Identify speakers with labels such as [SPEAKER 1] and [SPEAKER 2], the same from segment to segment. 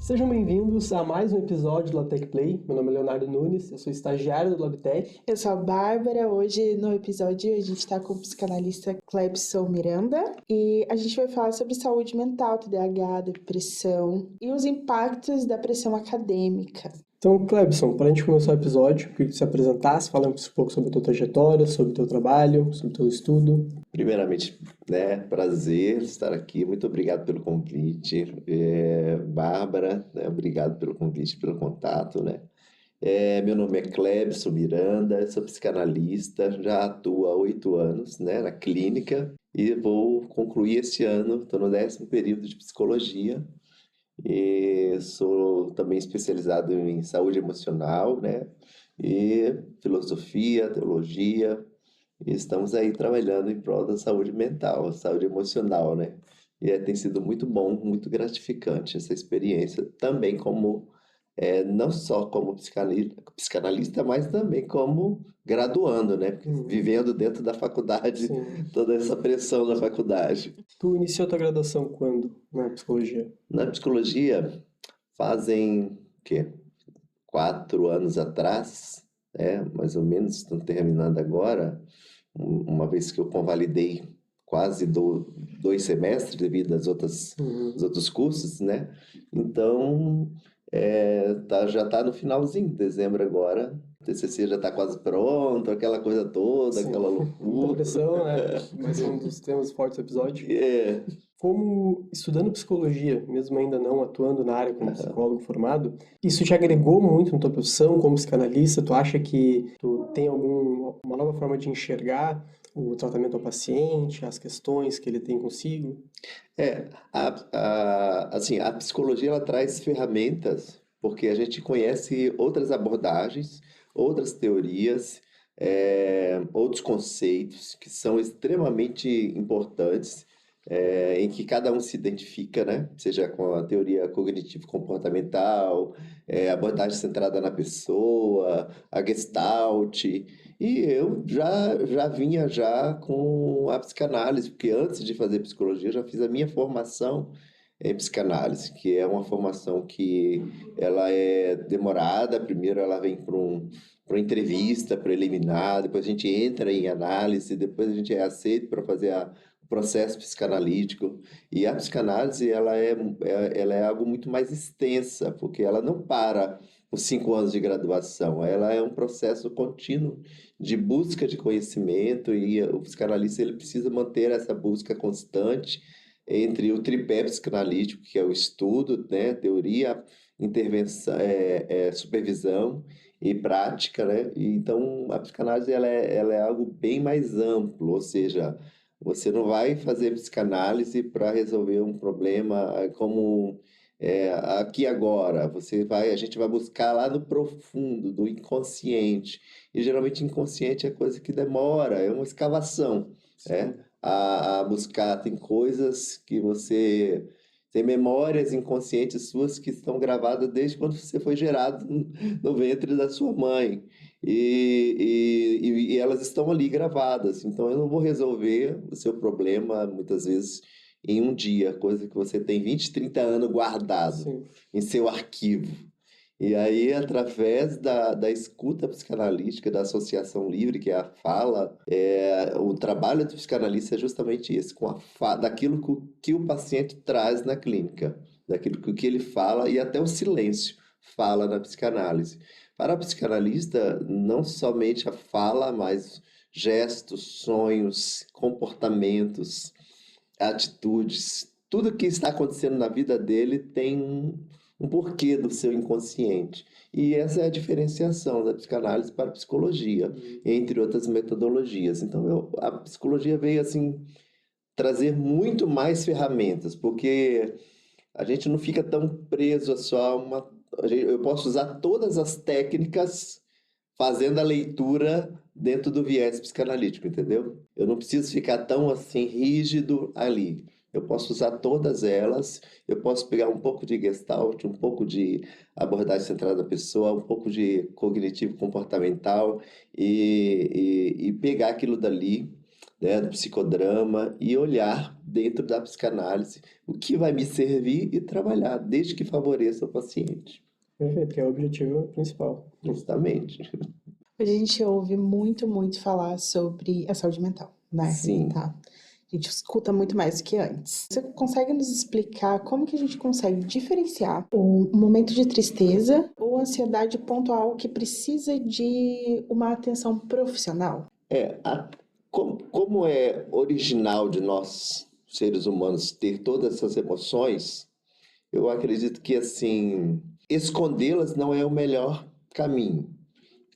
[SPEAKER 1] Sejam bem-vindos a mais um episódio do LabTech Play. Meu nome é Leonardo Nunes, eu sou estagiário do LabTech.
[SPEAKER 2] Eu sou a Bárbara. Hoje, no episódio, a gente está com o psicanalista Clebson Miranda e a gente vai falar sobre saúde mental, TDAH, depressão e os impactos da pressão acadêmica.
[SPEAKER 1] Então, Clebson, para a gente começar o episódio, queria que você se apresentasse, fala um pouco sobre a tua trajetória, sobre o teu trabalho, sobre o teu estudo.
[SPEAKER 3] Primeiramente, prazer estar aqui. Muito obrigado pelo convite. Bárbara, obrigado pelo convite, pelo contato, né? Meu nome é Clebson Miranda, sou psicanalista, já atuo há 8 anos, né, na clínica e vou concluir esse ano, estou no 10º período de psicologia e sou também especializado em saúde emocional, né, e filosofia, teologia. E estamos aí trabalhando em prol da saúde mental, saúde emocional, né? Tem sido muito bom, muito gratificante essa experiência, também como, não só como psicanalista, mas também como graduando, né? Vivendo dentro da faculdade,
[SPEAKER 1] Sim.
[SPEAKER 3] toda essa pressão da faculdade.
[SPEAKER 1] Tu iniciou tua graduação quando na psicologia?
[SPEAKER 3] Na psicologia, fazem, o quê? 4 anos atrás, mais ou menos, estão terminando agora, uma vez que eu convalidei quase 2 semestres devido aos outros cursos, né? Então, já está no finalzinho, dezembro agora, o TCC já está quase pronto, aquela coisa toda,
[SPEAKER 1] Sim.
[SPEAKER 3] aquela
[SPEAKER 1] Muita
[SPEAKER 3] loucura.
[SPEAKER 1] pressão, né? Mas um dos temas fortes do episódio.
[SPEAKER 3] É,
[SPEAKER 1] Como estudando psicologia, mesmo ainda não atuando na área como psicólogo formado, isso te agregou muito na tua profissão como psicanalista? Tu acha que tu tem uma nova forma de enxergar o tratamento ao paciente, as questões que ele tem consigo?
[SPEAKER 3] assim, a psicologia ela traz ferramentas porque a gente conhece outras abordagens, outras teorias, outros conceitos que são extremamente importantes, em que cada um se identifica, né? Seja com a teoria cognitivo-comportamental, abordagem centrada na pessoa, a Gestalt. E eu já vinha já com a psicanálise, porque antes de fazer psicologia, eu já fiz a minha formação em psicanálise, que é uma formação que ela é demorada. Primeiro ela vem para uma entrevista preliminar, depois a gente entra em análise, depois a gente é aceito para fazer o processo psicanalítico. E a psicanálise ela é algo muito mais extensa, porque ela não para os 5 anos de graduação, ela é um processo contínuo de busca de conhecimento, e o psicanalista ele precisa manter essa busca constante entre o tripé psicanalítico, que é o estudo, né, teoria, intervenção, supervisão e prática, né? E então a psicanálise ela é algo bem mais amplo, ou seja, você não vai fazer psicanálise para resolver um problema como aqui agora. A gente vai buscar lá no profundo, do inconsciente. E geralmente inconsciente é coisa que demora, é uma escavação, a buscar. Tem coisas que você tem memórias inconscientes suas que estão gravadas desde quando você foi gerado no ventre da sua mãe. E elas estão ali gravadas. Então eu não vou resolver o seu problema, muitas vezes, em um dia, coisa que você tem 20, 30 anos guardado
[SPEAKER 1] Sim.
[SPEAKER 3] em seu arquivo. E aí, através da escuta psicanalítica, da associação livre, que é a fala, o trabalho do psicanalista é justamente esse, com daquilo que o paciente traz na clínica, daquilo que ele fala, e até o silêncio fala na psicanálise. Para a psicanalista, não somente a fala, mas gestos, sonhos, comportamentos, atitudes, tudo que está acontecendo na vida dele tem um porquê do seu inconsciente. E essa é a diferenciação da psicanálise para a psicologia, entre outras metodologias. Então, a psicologia veio assim trazer muito mais ferramentas, porque a gente não fica tão preso a só eu posso usar todas as técnicas fazendo a leitura dentro do viés psicanalítico, entendeu? Eu não preciso ficar tão assim rígido ali. Eu posso usar todas elas, eu posso pegar um pouco de Gestalt, um pouco de abordagem centrada na pessoa, um pouco de cognitivo comportamental e pegar aquilo dali, né, do psicodrama e olhar dentro da psicanálise o que vai me servir e trabalhar, desde que favoreça o paciente.
[SPEAKER 1] Perfeito, que é o objetivo principal.
[SPEAKER 3] Justamente.
[SPEAKER 2] Hoje a gente ouve muito, muito falar sobre a saúde mental, né?
[SPEAKER 3] Sim.
[SPEAKER 2] Tá? A gente escuta muito mais do que antes. Você consegue nos explicar como que a gente consegue diferenciar o momento de tristeza ou ansiedade pontual que precisa de uma atenção profissional?
[SPEAKER 3] Como é original de nós, seres humanos, ter todas essas emoções, eu acredito que, assim, escondê-las não é o melhor caminho.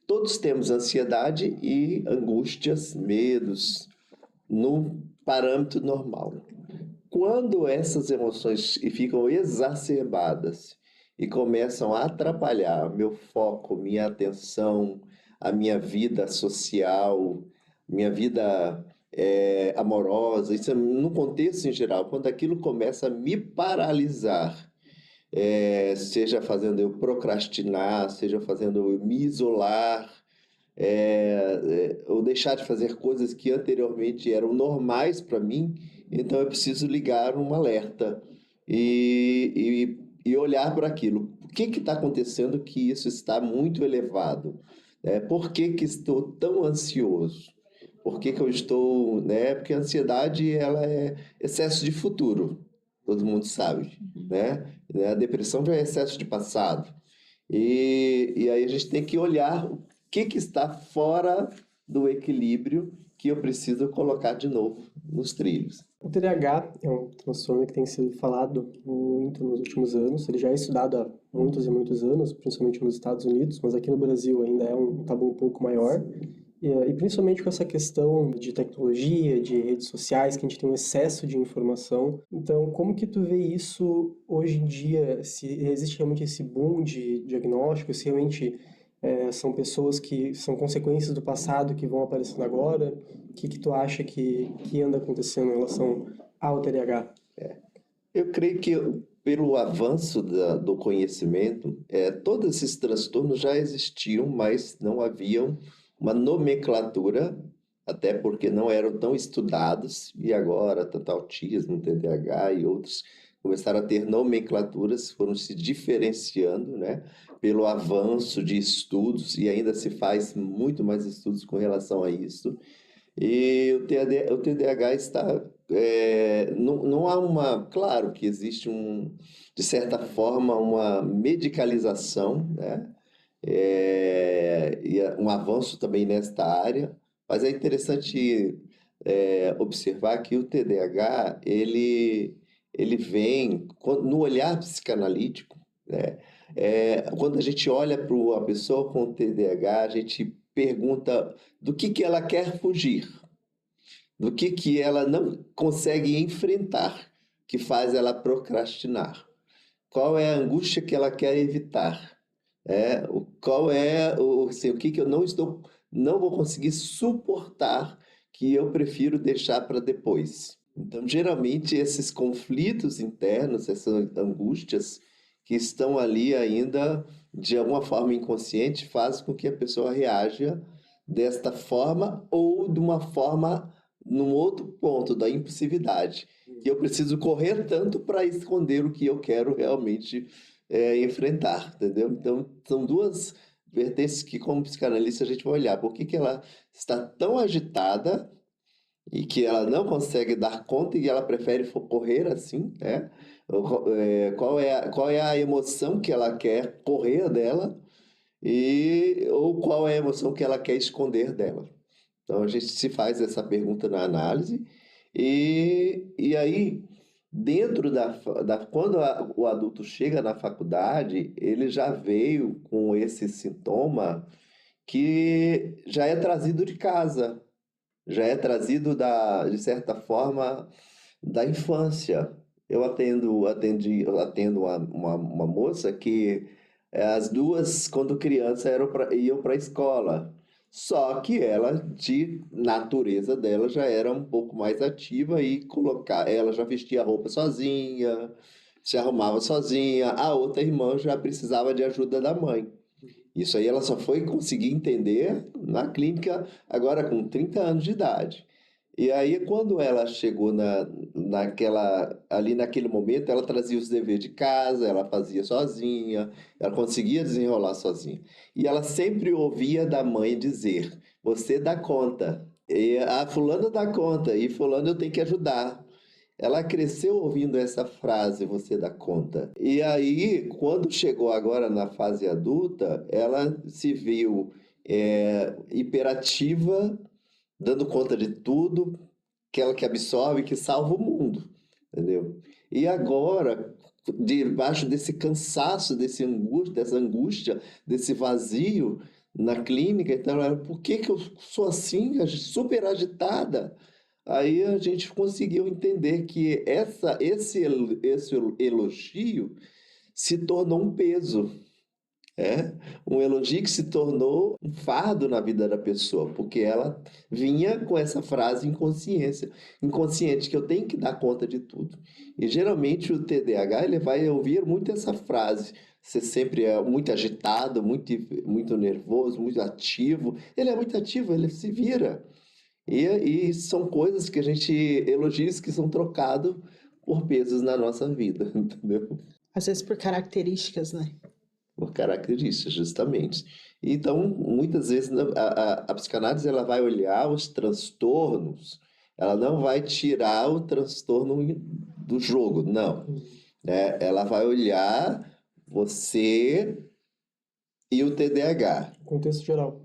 [SPEAKER 3] Todos temos ansiedade e angústias, medos, no parâmetro normal. Quando essas emoções ficam exacerbadas e começam a atrapalhar meu foco, minha atenção, a minha vida social, minha vida amorosa, isso é no contexto em geral, quando aquilo começa a me paralisar, seja fazendo eu procrastinar, seja fazendo eu me isolar, ou deixar de fazer coisas que anteriormente eram normais para mim, então eu preciso ligar um alerta e olhar para aquilo. O que está acontecendo que isso está muito elevado? Por que estou tão ansioso? Por que eu estou, né? Porque a ansiedade ela é excesso de futuro, todo mundo sabe, né? A depressão já é excesso de passado. E aí a gente tem que olhar o que está fora do equilíbrio que eu preciso colocar de novo nos trilhos.
[SPEAKER 1] O TDAH é um transtorno que tem sido falado muito nos últimos anos. Ele já é estudado há muitos e muitos anos, principalmente nos Estados Unidos, mas aqui no Brasil ainda é um tabu um pouco maior. E principalmente com essa questão de tecnologia, de redes sociais, que a gente tem um excesso de informação. Então, como que tu vê isso hoje em dia? Se existe realmente esse boom de diagnóstico, se realmente são pessoas que são consequências do passado que vão aparecendo agora? O que tu acha que anda acontecendo em relação ao TDAH?
[SPEAKER 3] Eu creio que pelo avanço do conhecimento, todos esses transtornos já existiam, mas não haviam uma nomenclatura, até porque não eram tão estudados, e agora, tanto autismo, TDAH e outros começaram a ter nomenclaturas, foram se diferenciando, né, pelo avanço de estudos, e ainda se faz muito mais estudos com relação a isso. E o TDAH está. Não há uma. Claro que existe de certa forma, uma medicalização, né? Um avanço também nesta área, mas é interessante observar que o TDAH ele vem no olhar psicanalítico, né? Quando a gente olha para a pessoa com TDAH, a gente pergunta do que ela quer fugir, do que ela não consegue enfrentar, que faz ela procrastinar. Qual é a angústia que ela quer evitar? Assim, o que eu não vou conseguir suportar que eu prefiro deixar para depois. Então, geralmente, esses conflitos internos, essas angústias que estão ali ainda de alguma forma inconsciente, fazem com que a pessoa reaja desta forma ou de uma forma num outro ponto da impulsividade, que eu preciso correr tanto para esconder o que eu quero realmente enfrentar, entendeu? Então, são duas vertentes que, como psicanalista, a gente vai olhar. Por que ela está tão agitada e que ela não consegue dar conta e ela prefere correr assim, né? Qual é a emoção que ela quer correr dela ou qual é a emoção que ela quer esconder dela? Então, a gente se faz essa pergunta na análise e aí, dentro quando o adulto chega na faculdade, ele já veio com esse sintoma que já é trazido de casa, já é trazido de certa forma, da infância. Eu atendo uma moça que as duas, quando criança, iam para a escola. Só que ela, de natureza dela, já era um pouco mais ativa e ela já vestia roupa sozinha, se arrumava sozinha. A outra irmã já precisava de ajuda da mãe. Isso aí ela só foi conseguir entender na clínica agora com 30 anos de idade. E aí, quando ela chegou ali naquele momento, ela trazia os deveres de casa, ela fazia sozinha, ela conseguia desenrolar sozinha. E ela sempre ouvia da mãe dizer: Você dá conta. E a fulana dá conta, e fulano eu tenho que ajudar. Ela cresceu ouvindo essa frase, você dá conta. E aí, quando chegou agora na fase adulta, ela se viu hiperativa, dando conta de tudo, aquela que absorve, que salva o mundo, entendeu? E agora, debaixo desse cansaço, dessa angústia, desse vazio na clínica, então, por que que eu sou assim, super agitada? Aí a gente conseguiu entender que esse elogio se tornou um peso, é um elogio que se tornou um fardo na vida da pessoa, porque ela vinha com essa frase inconsciente que eu tenho que dar conta de tudo. E geralmente o TDAH ele vai ouvir muito essa frase. Você sempre é muito agitado, muito nervoso, muito ativo. Ele é muito ativo, ele se vira. E são coisas que a gente, elogios que são trocados por pesos na nossa vida, entendeu?
[SPEAKER 2] Às vezes por características, né?
[SPEAKER 3] Por características, justamente. Então, muitas vezes, a psicanálise ela vai olhar os transtornos, ela não vai tirar o transtorno do jogo, não. Né? Ela vai olhar você e o TDAH.
[SPEAKER 1] Contexto geral.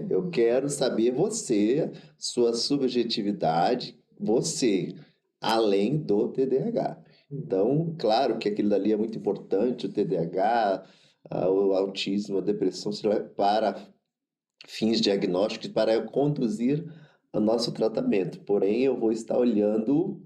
[SPEAKER 3] Eu quero saber você, sua subjetividade, você, além do TDAH. Então, claro que aquilo dali é muito importante, o TDAH, o autismo, a depressão, para fins diagnósticos, para conduzir o nosso tratamento. Porém, eu vou estar olhando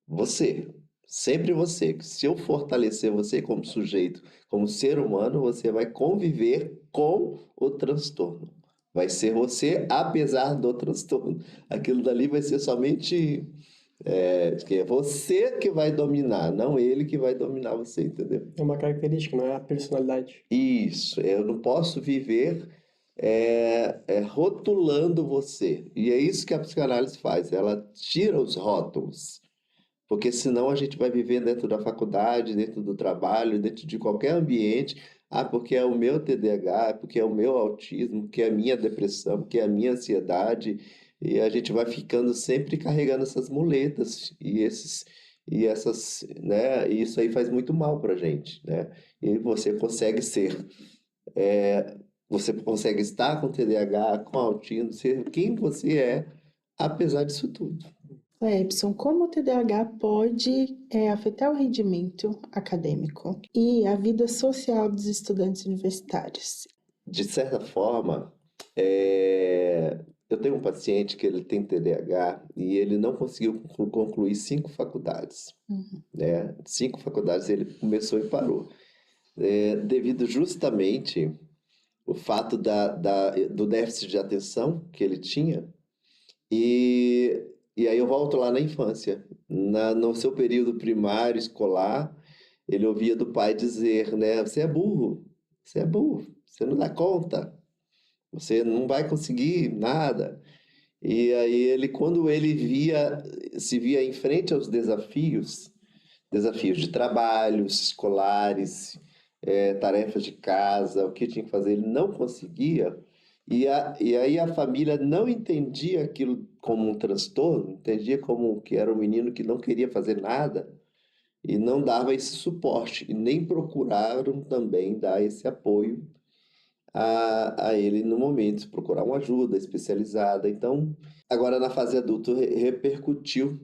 [SPEAKER 3] você, sempre você. Se eu fortalecer você como sujeito, como ser humano, você vai conviver com o transtorno. Vai ser você apesar do transtorno. Aquilo dali vai ser somente que é você que vai dominar, não ele que vai dominar você, entendeu?
[SPEAKER 1] É uma característica, não é a personalidade.
[SPEAKER 3] Isso, eu não posso viver rotulando você. E é isso que a psicanálise faz, ela tira os rótulos. Porque senão a gente vai viver dentro da faculdade, dentro do trabalho, dentro de qualquer ambiente. Ah, porque é o meu TDAH, porque é o meu autismo, porque é a minha depressão, porque é a minha ansiedade. E a gente vai ficando sempre carregando essas muletas né? E isso aí faz muito mal pra gente, né? E você consegue estar com TDAH, com autismo, ser quem você é, apesar disso tudo.
[SPEAKER 2] Epson, como o TDAH pode afetar o rendimento acadêmico e a vida social dos estudantes universitários?
[SPEAKER 3] De certa forma, eu tenho um paciente que ele tem TDAH e ele não conseguiu concluir 5 faculdades,
[SPEAKER 2] Uhum.
[SPEAKER 3] né? 5 faculdades ele começou e parou, devido justamente o fato do déficit de atenção que ele tinha e aí eu volto lá na infância, no seu período primário, escolar, ele ouvia do pai dizer, né? Você é burro, você não dá conta. Você não vai conseguir nada. E aí quando ele se via em frente aos desafios de trabalhos escolares, tarefas de casa, o que tinha que fazer, ele não conseguia. E aí a família não entendia aquilo como um transtorno, entendia como que era um menino que não queria fazer nada e não dava esse suporte, e nem procuraram também dar esse apoio a ele no momento, procurar uma ajuda especializada. Então, agora na fase adulta repercutiu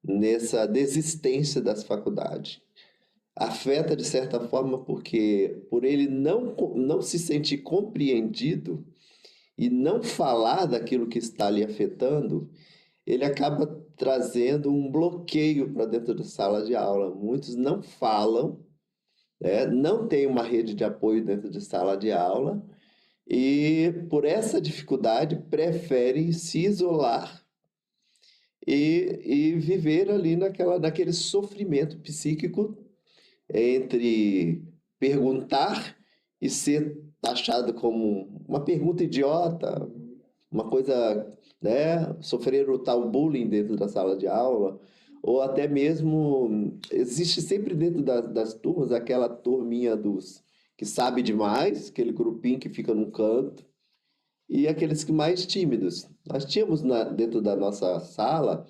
[SPEAKER 3] nessa desistência das faculdades. Afeta de certa forma porque por ele não se sentir compreendido e não falar daquilo que está lhe afetando, ele acaba trazendo um bloqueio para dentro da sala de aula. Muitos não falam, né? Não tem uma rede de apoio dentro de sala de aula e por essa dificuldade preferem se isolar e viver ali naquele sofrimento psíquico entre perguntar e ser taxado como uma pergunta idiota, uma coisa, né, sofreram o tal bullying dentro da sala de aula, ou até mesmo existe sempre dentro das turmas aquela turminha dos que sabe demais, aquele grupinho que fica num canto, e aqueles que mais tímidos. Nós tínhamos dentro da nossa sala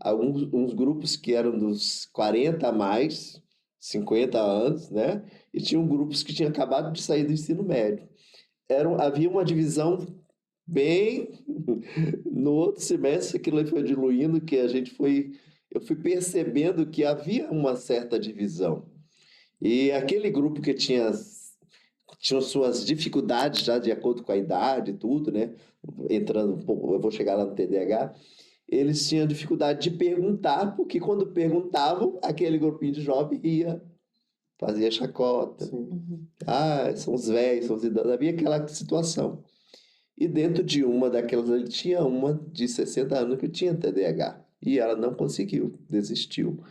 [SPEAKER 3] alguns uns grupos que eram dos 40 a mais, 50 anos, né? E tinham grupos que tinham acabado de sair do ensino médio. Havia uma divisão bem. No outro semestre, aquilo aí foi diluindo, eu fui percebendo que havia uma certa divisão. E aquele grupo que tinha suas dificuldades já de acordo com a idade e tudo, né? Entrando um pouco, eu vou chegar lá no TDAH, eles tinham dificuldade de perguntar, porque quando perguntavam, aquele grupinho de jovem ia, fazia chacota.
[SPEAKER 1] Sim.
[SPEAKER 2] Uhum.
[SPEAKER 3] Ah, são os velhos, são os idosos. Havia aquela situação. E dentro de uma daquelas, ele tinha uma de 60 anos que tinha TDAH. E ela não conseguiu, desistiu.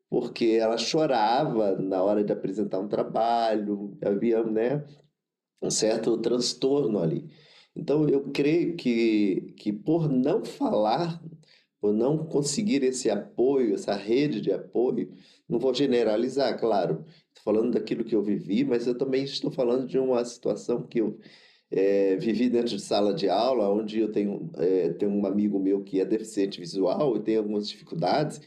[SPEAKER 3] Porque ela chorava na hora de apresentar um trabalho, havia, né, um certo transtorno ali. Então, eu creio que por não falar, por não conseguir esse apoio, essa rede de apoio, não vou generalizar, claro, estou falando daquilo que eu vivi, mas eu também estou falando de uma situação que eu vivi dentro de sala de aula, onde tenho um amigo meu que é deficiente visual e tem algumas dificuldades,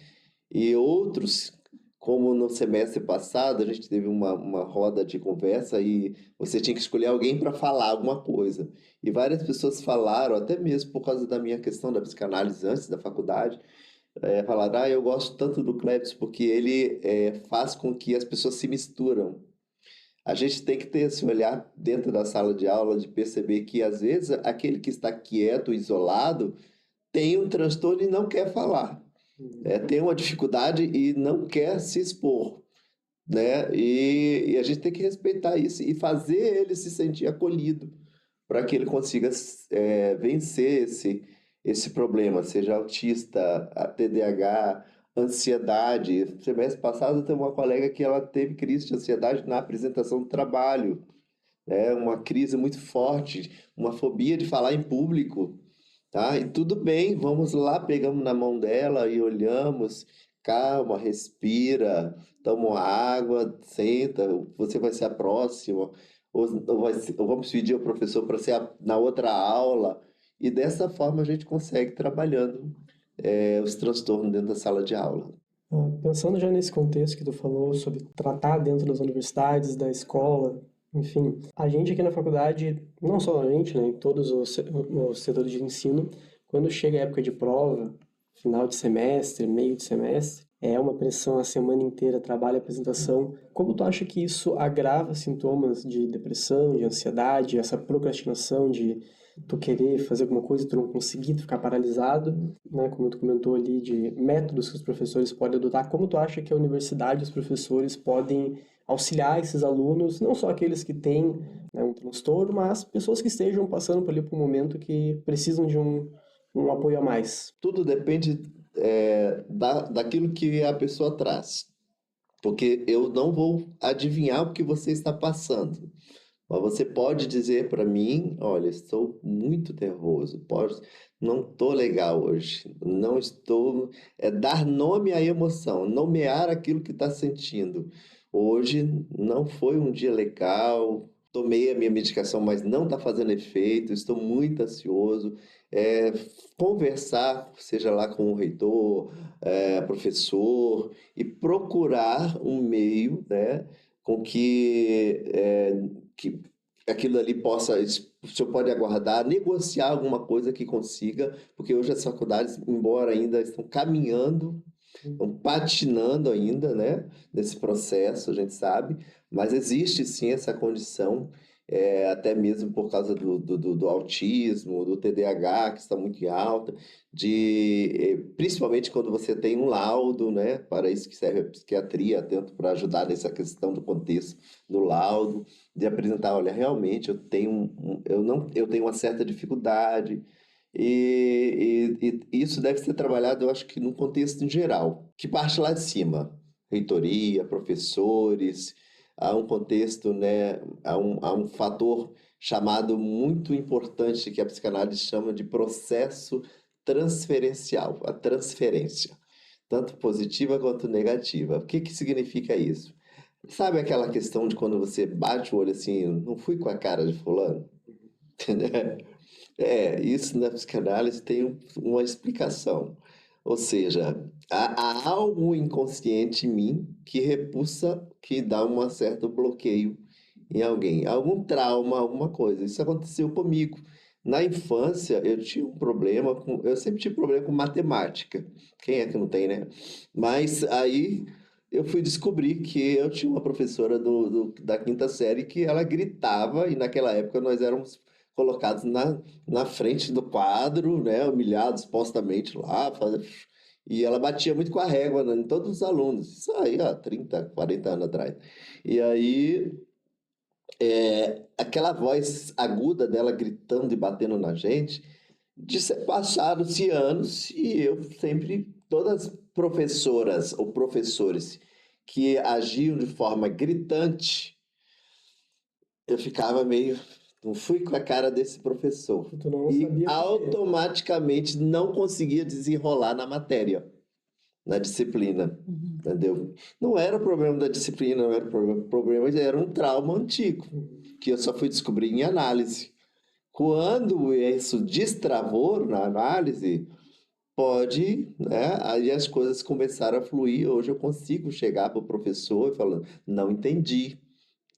[SPEAKER 3] e outros, como no semestre passado, a gente teve uma roda de conversa e você tinha que escolher alguém para falar alguma coisa. E várias pessoas falaram, até mesmo por causa da minha questão da psicanálise antes da faculdade, falaram, eu gosto tanto do Klebs porque ele faz com que as pessoas se misturam. A gente tem que ter esse olhar dentro da sala de aula de perceber que, às vezes, aquele que está quieto, isolado, tem um transtorno e não quer falar,
[SPEAKER 1] Uhum.
[SPEAKER 3] tem uma dificuldade e não quer se expor, né? E a gente tem que respeitar isso e fazer ele se sentir acolhido para que ele consiga vencer esse problema, seja autista, TDAH, ansiedade. Semestre passado, tem uma colega que ela teve crise de ansiedade na apresentação do trabalho, né? Uma crise muito forte, uma fobia de falar em público. Tá? E tudo bem, vamos lá, pegamos na mão dela e olhamos, calma, respira, toma uma água, senta, você vai ser a próxima, ou vamos pedir ao professor para ser na outra aula, e dessa forma a gente consegue trabalhando os transtornos dentro da sala de aula.
[SPEAKER 1] Pensando já nesse contexto que tu falou sobre tratar dentro das universidades, da escola, enfim, a gente aqui na faculdade, não só a gente, né, em todos os setores de ensino, quando chega a época de prova, final de semestre, meio de semestre, é uma pressão a semana inteira, trabalho, apresentação. Como tu acha que isso agrava sintomas de depressão, de ansiedade, essa procrastinação de tu querer fazer alguma coisa e tu não conseguir, tu ficar paralisado, né? Como tu comentou ali, de métodos que os professores podem adotar. Como tu acha que a universidade e os professores podem auxiliar esses alunos, não só aqueles que têm, né, um transtorno, mas pessoas que estejam passando por ali por um momento que precisam de um apoio a mais?
[SPEAKER 3] Tudo depende daquilo que a pessoa traz, porque eu não vou adivinhar o que você está passando. Mas você pode dizer para mim, olha, estou muito nervoso, não estou legal hoje, não estou, dar nome à emoção, nomear aquilo que está sentindo. Hoje não foi um dia legal, tomei a minha medicação, mas não está fazendo efeito, estou muito ansioso. É, conversar, seja lá com o reitor, professor, e procurar um meio, né, com que aquilo ali o senhor pode aguardar, negociar alguma coisa que consiga, porque hoje as faculdades, embora ainda estão caminhando, estão patinando ainda, né, nesse processo, a gente sabe, mas existe sim essa condição, até mesmo por causa do autismo, do TDAH, que está muito em alta, principalmente quando você tem um laudo, né, para isso que serve a psiquiatria, tanto para ajudar nessa questão do contexto do laudo, de apresentar, olha, realmente eu tenho uma certa dificuldade, e isso deve ser trabalhado, eu acho que no contexto em geral, que parte lá de cima, reitoria, professores, há um contexto, né, há um fator chamado muito importante que a psicanálise chama de processo transferencial, a transferência, tanto positiva quanto negativa. O que que significa isso? Sabe aquela questão de quando você bate o olho assim, não fui com a cara de fulano? Entendeu? Isso na psicanálise tem uma explicação. Ou seja, há algo inconsciente em mim que repulsa, que dá um certo bloqueio em alguém. Algum trauma, alguma coisa. Isso aconteceu comigo. Na infância, eu tinha um problema com. Eu sempre tive problema com matemática. Quem é que não tem, né? Mas aí eu fui descobrir que eu tinha uma professora da quinta série que ela gritava, e naquela época nós éramos colocados na frente do quadro, né, humilhados supostamente lá, e ela batia muito com a régua, né, em todos os alunos. Isso aí, há 30, 40 anos atrás. E aí, aquela voz aguda dela gritando e batendo na gente, passaram-se anos e eu sempre, todas as professoras ou professores que agiam de forma gritante, eu ficava meio. Não fui com a cara desse professor.
[SPEAKER 1] Tu não
[SPEAKER 3] E
[SPEAKER 1] sabia por quê.
[SPEAKER 3] automaticamente não conseguia desenrolar na matéria, na disciplina.
[SPEAKER 2] Uhum.
[SPEAKER 3] Entendeu? Não era o problema da disciplina, não era o problema, era um trauma antigo,
[SPEAKER 1] Uhum.
[SPEAKER 3] que eu só fui descobrir em análise. Quando isso destravou na análise, pode, né? Aí as coisas começaram a fluir. Hoje eu consigo chegar para o professor e falando, não entendi,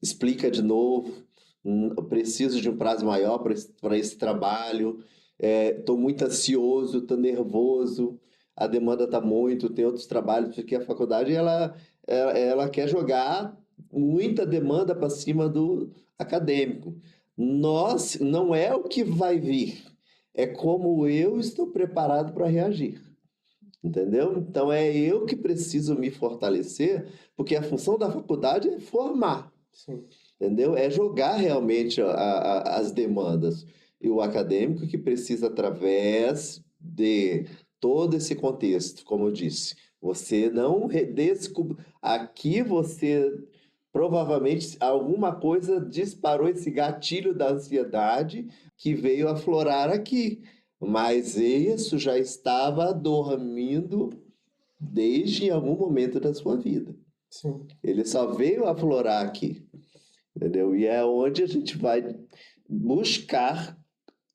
[SPEAKER 3] explica de novo, eu preciso de um prazo maior para esse trabalho, estou muito ansioso, estou nervoso, a demanda está muito, tem outros trabalhos, porque a faculdade ela quer jogar muita demanda para cima do acadêmico. Nós, não é o que vai vir, é como eu estou preparado para reagir. Entendeu? Então é eu que preciso me fortalecer, porque a função da faculdade é formar.
[SPEAKER 1] Sim.
[SPEAKER 3] Entendeu? É jogar realmente as demandas. E o acadêmico que precisa, através de todo esse contexto, como eu disse, você não redescobre. Aqui você provavelmente alguma coisa disparou esse gatilho da ansiedade que veio aflorar aqui. Mas isso já estava dormindo desde algum momento da sua vida.
[SPEAKER 1] Sim.
[SPEAKER 3] Ele só veio aflorar aqui. Entendeu? E é onde a gente vai buscar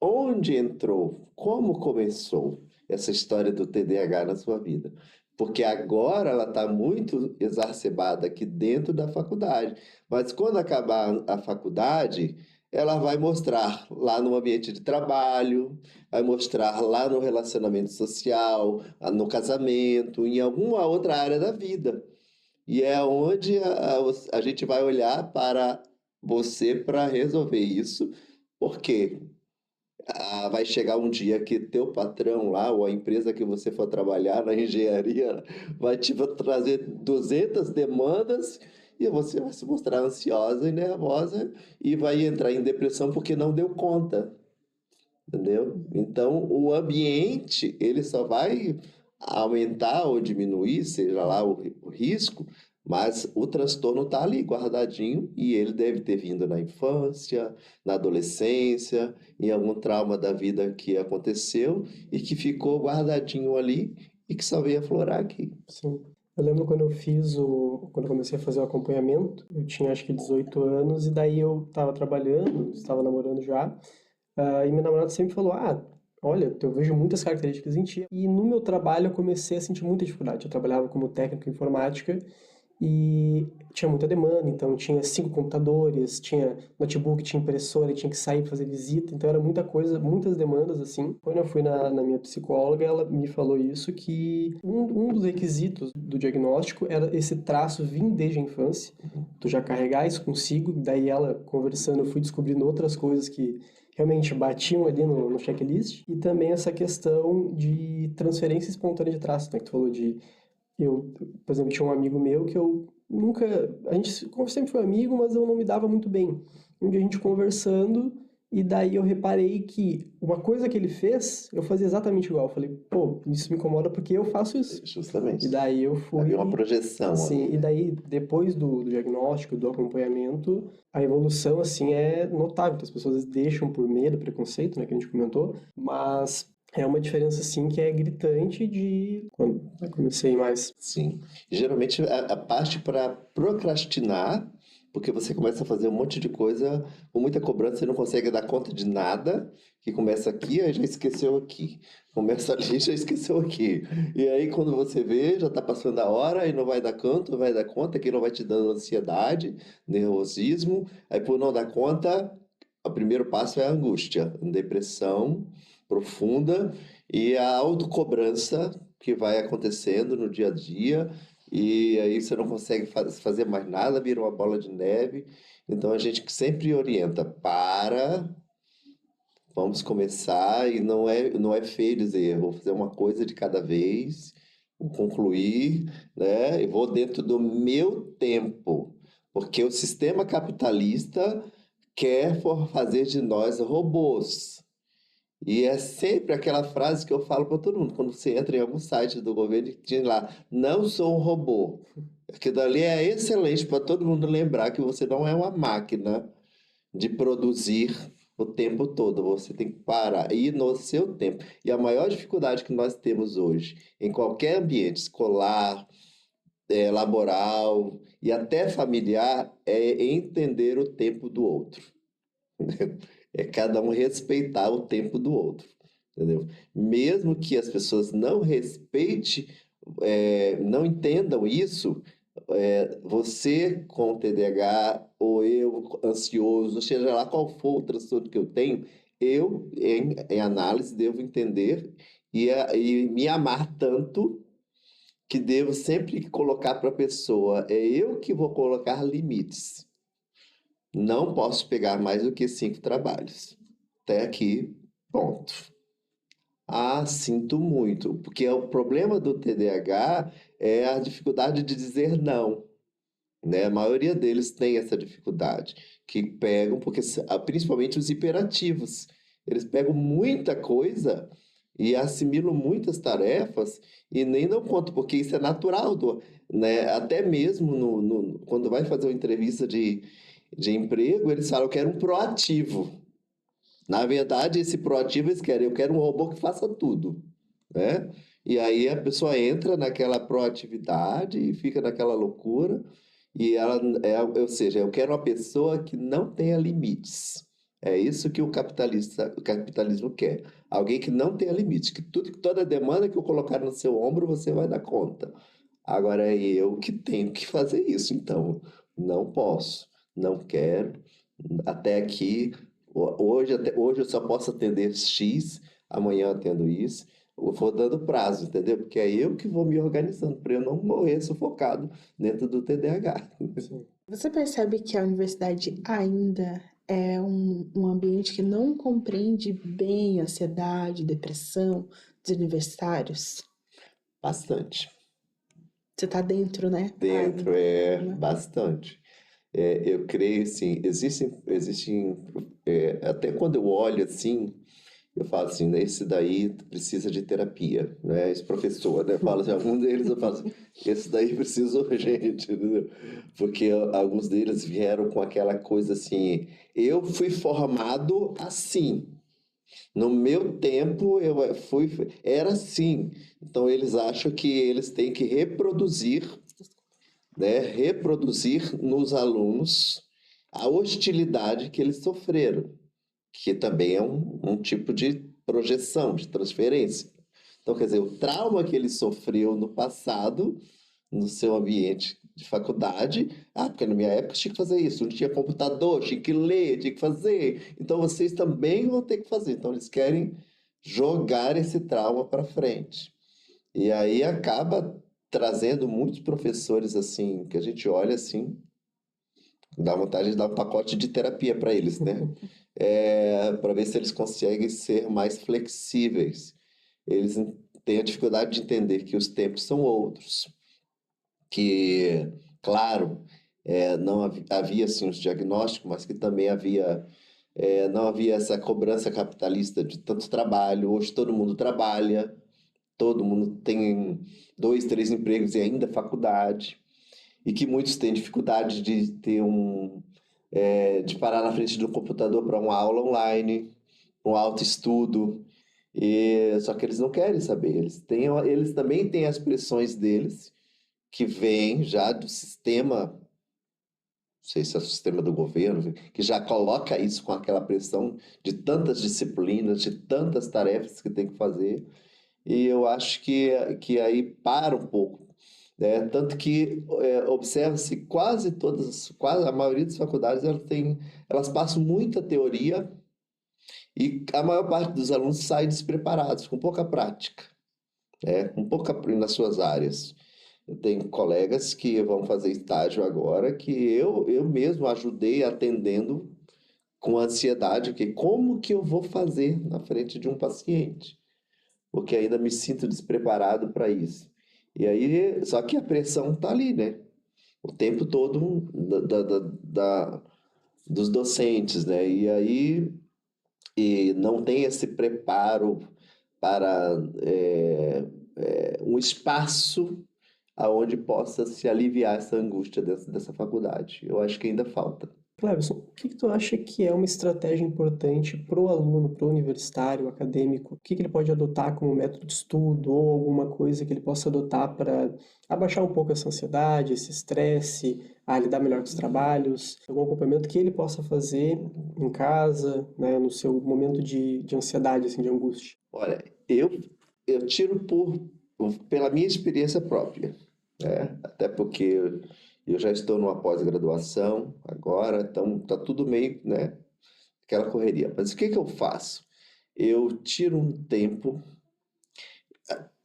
[SPEAKER 3] onde entrou, como começou essa história do TDAH na sua vida. Porque agora ela está muito exacerbada aqui dentro da faculdade. Mas quando acabar a faculdade, ela vai mostrar lá no ambiente de trabalho, vai mostrar lá no relacionamento social, no casamento, em alguma outra área da vida. E é onde a gente vai olhar para você para resolver isso, porque vai chegar um dia que teu patrão lá, ou a empresa que você for trabalhar na engenharia, vai te trazer 200 demandas e você vai se mostrar ansiosa e nervosa e vai entrar em depressão porque não deu conta. Entendeu? Então, o ambiente, ele só vai aumentar ou diminuir, seja lá o risco, mas o transtorno está ali guardadinho e ele deve ter vindo na infância, na adolescência, em algum trauma da vida que aconteceu e que ficou guardadinho ali e que só veio aflorar aqui.
[SPEAKER 1] Sim. Eu lembro quando quando eu comecei a fazer o acompanhamento, eu tinha acho que 18 anos e daí eu estava trabalhando, estava namorando já, e minha namorada sempre falou, olha, eu vejo muitas características em ti. E no meu trabalho eu comecei a sentir muita dificuldade. Eu trabalhava como técnico em informática e tinha muita demanda, então tinha 5 computadores, tinha notebook, tinha impressora, tinha que sair para fazer visita, então era muita coisa, muitas demandas assim. Quando eu fui na minha psicóloga, ela me falou isso, que um dos requisitos do diagnóstico era esse traço vir desde a infância, tu já carregar isso consigo, daí ela conversando eu fui descobrindo outras coisas que realmente batiam ali no checklist, e também essa questão de transferência espontânea de traços, né, que tu falou de eu, por exemplo, tinha um amigo meu que eu nunca. A gente sempre foi amigo, mas eu não me dava muito bem. Um dia a gente conversando, E daí eu reparei que uma coisa que ele fez, eu fazia exatamente igual. Eu falei, pô, isso me incomoda porque eu faço isso. E
[SPEAKER 3] Justamente.
[SPEAKER 1] daí eu
[SPEAKER 3] Havia
[SPEAKER 1] fui.
[SPEAKER 3] uma projeção
[SPEAKER 1] Sim,
[SPEAKER 3] ali,
[SPEAKER 1] e
[SPEAKER 3] né?
[SPEAKER 1] daí depois do diagnóstico, do acompanhamento, a evolução assim é notável. Então, as pessoas deixam por medo, preconceito, né, que a gente comentou, mas é uma diferença assim que é gritante de quando eu comecei mais.
[SPEAKER 3] Sim. E geralmente a parte para procrastinar, porque você começa a fazer um monte de coisa com muita cobrança, você não consegue dar conta de nada, que começa aqui, aí já esqueceu aqui. Começa ali, já esqueceu aqui. E aí quando você vê, já está passando a hora e não vai dar canto, não vai dar conta, aquilo vai te dando ansiedade, nervosismo. Aí por não dar conta, o primeiro passo é a angústia, depressão profunda e a autocobrança que vai acontecendo no dia a dia, e aí você não consegue fazer mais nada, vira uma bola de neve. Então a gente sempre orienta vamos começar, e não é feio dizer, vou fazer uma coisa de cada vez, vou concluir, né? E vou dentro do meu tempo, porque o sistema capitalista quer fazer de nós robôs. E é sempre aquela frase que eu falo para todo mundo, quando você entra em algum site do governo e diz lá, não sou um robô. Aquilo dali é excelente para todo mundo lembrar que você não é uma máquina de produzir o tempo todo. Você tem que parar e ir no seu tempo. E a maior dificuldade que nós temos hoje, em qualquer ambiente escolar, laboral e até familiar, é entender o tempo do outro. É cada um respeitar o tempo do outro, entendeu? Mesmo que as pessoas não respeitem, não entendam isso, você com TDAH ou eu ansioso, seja lá qual for o transtorno que eu tenho, eu, em análise, devo entender e me amar tanto que devo sempre colocar para a pessoa, é eu que vou colocar limites. Não posso pegar mais do que 5 trabalhos. Até aqui, ponto. Ah, sinto muito, porque o problema do TDAH é a dificuldade de dizer não, né? A maioria deles tem essa dificuldade, que pegam, porque principalmente os hiperativos, eles pegam muita coisa e assimilam muitas tarefas e nem dão conta, porque isso é natural, né? Até mesmo quando vai fazer uma entrevista de emprego, eles falam, eu quero um proativo. Na verdade, esse proativo eles querem, eu quero um robô que faça tudo, né? E aí a pessoa entra naquela proatividade e fica naquela loucura, e ou seja, eu quero uma pessoa que não tenha limites. É isso que o capitalismo quer. Alguém que não tenha limites, que toda demanda que eu colocar no seu ombro, você vai dar conta. Agora é eu que tenho que fazer isso, então não posso, não quero. Até aqui, hoje eu só posso atender X, amanhã eu atendo isso. Eu vou dando prazo, entendeu? Porque é eu que vou me organizando para eu não morrer sufocado dentro do TDAH.
[SPEAKER 1] Sim.
[SPEAKER 2] Você percebe que a universidade ainda é um ambiente que não compreende bem a ansiedade, depressão dos universitários?
[SPEAKER 3] Bastante.
[SPEAKER 2] Você tá dentro, né?
[SPEAKER 3] Dentro
[SPEAKER 2] Ainda,
[SPEAKER 3] é
[SPEAKER 2] né?
[SPEAKER 3] bastante. Eu creio assim, existem até quando eu olho assim, eu falo assim, né, esse daí precisa de terapia, né? Esse professor, né? Eu falo assim, algum deles eu falo assim, esse daí precisa urgente, entendeu? Porque alguns deles vieram com aquela coisa assim, eu fui formado assim. No meu tempo era assim. Então eles acham que eles têm que reproduzir, né? Reproduzir nos alunos a hostilidade que eles sofreram, que também é um tipo de projeção, de transferência. Então, quer dizer, o trauma que ele sofreu no passado, no seu ambiente de faculdade, porque na minha época tinha que fazer isso, não tinha computador, tinha que ler, tinha que fazer, então vocês também vão ter que fazer. Então, eles querem jogar esse trauma para frente. E aí acaba trazendo muitos professores assim, que a gente olha assim, dá vontade de dar um pacote de terapia para eles, né? Para ver se eles conseguem ser mais flexíveis. Eles têm a dificuldade de entender que os tempos são outros, que, claro, não havia assim os diagnósticos, mas que também havia não havia essa cobrança capitalista de tanto trabalho. Hoje todo mundo trabalha, todo mundo tem 2, 3 empregos e ainda faculdade, e que muitos têm dificuldade de ter de parar na frente do computador para uma aula online, um autoestudo, só que eles não querem saber, eles também têm as pressões deles, que vêm já do sistema, não sei se é o sistema do governo, que já coloca isso com aquela pressão de tantas disciplinas, de tantas tarefas que tem que fazer, e eu acho que aí para um pouco, né? Tanto que observa-se quase a maioria das faculdades elas passam muita teoria e a maior parte dos alunos sai despreparados, com pouca prática, com pouca nas suas áreas. Eu tenho colegas que vão fazer estágio agora que eu mesmo ajudei atendendo com ansiedade, que como que eu vou fazer na frente de um paciente? Porque ainda me sinto despreparado para isso. E aí, só que a pressão está ali, né? O tempo todo dos docentes, né? E não tem esse preparo para um espaço aonde possa se aliviar essa angústia dessa faculdade. Eu acho que ainda falta.
[SPEAKER 1] Clebson, o que tu acha que é uma estratégia importante para o aluno, para o universitário, acadêmico? O que ele pode adotar como método de estudo ou alguma coisa que ele possa adotar para abaixar um pouco essa ansiedade, esse estresse, a lidar melhor com os trabalhos? Algum acompanhamento que ele possa fazer em casa, né, no seu momento de ansiedade, assim, de angústia?
[SPEAKER 3] Olha, eu tiro pela minha experiência própria, né? Até porque eu já estou numa pós-graduação agora, então tá tudo meio, né, aquela correria. Mas o que eu faço? Eu tiro um tempo,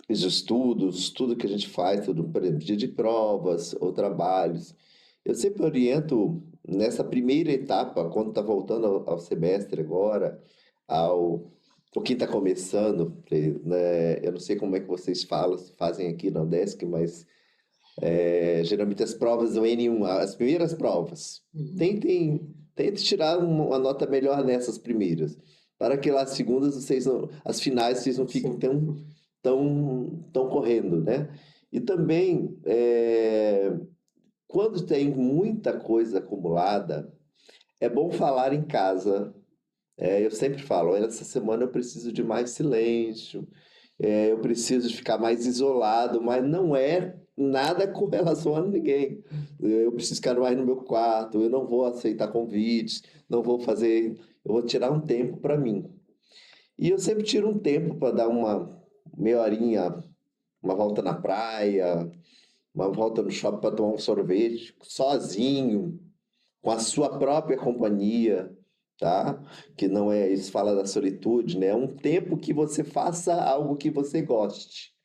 [SPEAKER 3] os estudos, tudo que a gente faz, tudo, por exemplo, dia de provas ou trabalhos. Eu sempre oriento nessa primeira etapa, quando está voltando ao semestre agora, ou quem está começando, né? Eu não sei como é que vocês fazem aqui na UDESC, mas geralmente as provas do N1, as primeiras provas, tentem tirar uma nota melhor nessas primeiras, para que lá as segundas, as finais vocês não fiquem tão correndo, né? E também, quando tem muita coisa acumulada, é bom falar em casa. Eu sempre falo, olha, essa semana eu preciso de mais silêncio, eu preciso de ficar mais isolado, mas não é nada com relação a ninguém. Eu preciso ficar mais no meu quarto, eu não vou aceitar convites, não vou fazer, eu vou tirar um tempo para mim. E eu sempre tiro um tempo para dar uma meia horinha, uma volta na praia, uma volta no shopping para tomar um sorvete, sozinho, com a sua própria companhia, tá? Que não é, isso fala da solitude, né? É um tempo que você faça algo que você goste.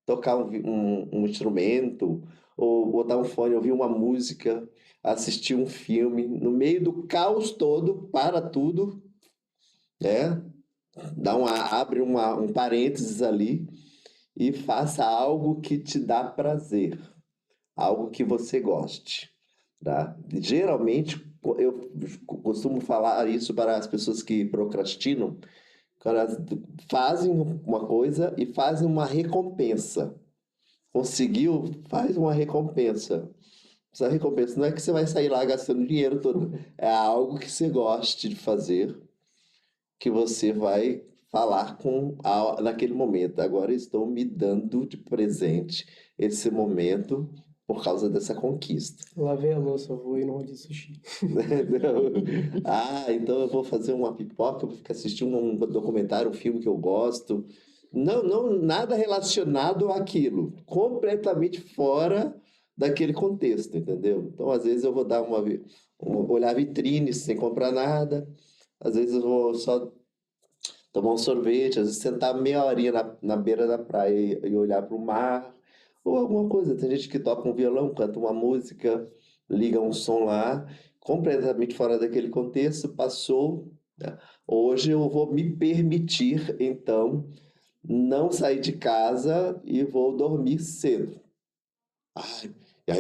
[SPEAKER 3] Tocar um instrumento, ou botar um fone, ouvir uma música, assistir um filme, no meio do caos todo, para tudo, né? Abre um parênteses ali e faça algo que te dá prazer, algo que você goste, tá? Geralmente, eu costumo falar isso para as pessoas que procrastinam, que elas fazem uma coisa e fazem uma recompensa. Conseguiu, faz uma recompensa. Essa recompensa não é que você vai sair lá gastando dinheiro todo, é algo que você goste de fazer, que você vai falar naquele momento. Agora estou me dando de presente esse momento por causa dessa conquista.
[SPEAKER 1] Lavei a louça, vou ir no rodízio sushi.
[SPEAKER 3] Entendeu? Então eu vou fazer uma pipoca, eu vou ficar assistindo um documentário, um filme que eu gosto. Não, não, nada relacionado àquilo, completamente fora daquele contexto, entendeu? Então, às vezes eu vou olhar vitrine sem comprar nada, às vezes eu vou só tomar um sorvete, às vezes sentar meia horinha na beira da praia e olhar para o mar, ou alguma coisa. Tem gente que toca um violão, canta uma música, liga um som lá, completamente fora daquele contexto, passou, né? Hoje eu vou me permitir, então, não sair de casa e vou dormir cedo. Ai, e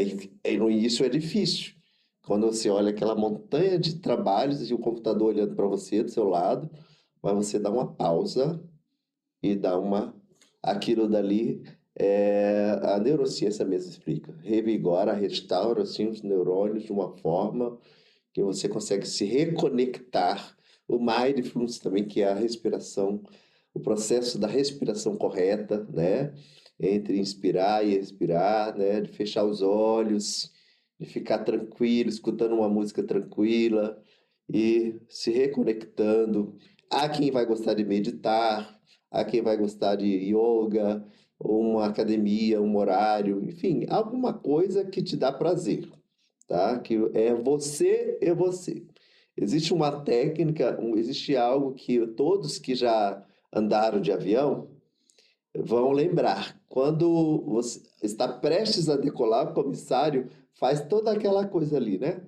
[SPEAKER 3] aí, no início é difícil, Quando você olha aquela montanha de trabalhos e o computador olhando para você do seu lado, mas você dá uma pausa e dá uma. Aquilo dali, a neurociência mesmo explica. Revigora, restaura assim, os neurônios de uma forma que você consegue se reconectar. O mindfulness também, que é a respiração, o processo da respiração correta, né? Entre inspirar e expirar, né? De fechar os olhos, de ficar tranquilo, escutando uma música tranquila e se reconectando. Há quem vai gostar de meditar, há quem vai gostar de yoga, ou uma academia, um horário, enfim, alguma coisa que te dá prazer, tá? Que é você e você. Existe uma técnica, existe algo que todos que já andaram de avião vão lembrar. Quando você está prestes a decolar, o comissário faz toda aquela coisa ali, né?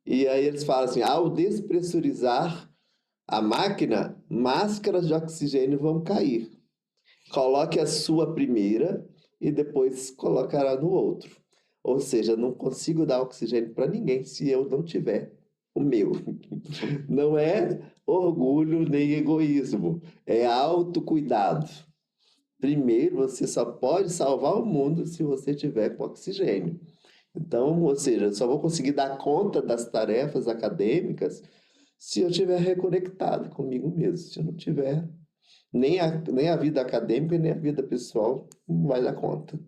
[SPEAKER 3] E aí eles falam assim: ao despressurizar a máquina, máscaras de oxigênio vão cair. Coloque a sua primeira e depois colocará no outro. Ou seja, não consigo dar oxigênio para ninguém se eu não tiver o meu. Não é orgulho nem egoísmo, é autocuidado. Primeiro, você só pode salvar o mundo se você tiver com oxigênio. Então, ou seja, eu só vou conseguir dar conta das tarefas acadêmicas se eu estiver reconectado comigo mesmo. Se eu não tiver, nem a vida acadêmica, nem a vida pessoal não vai dar conta.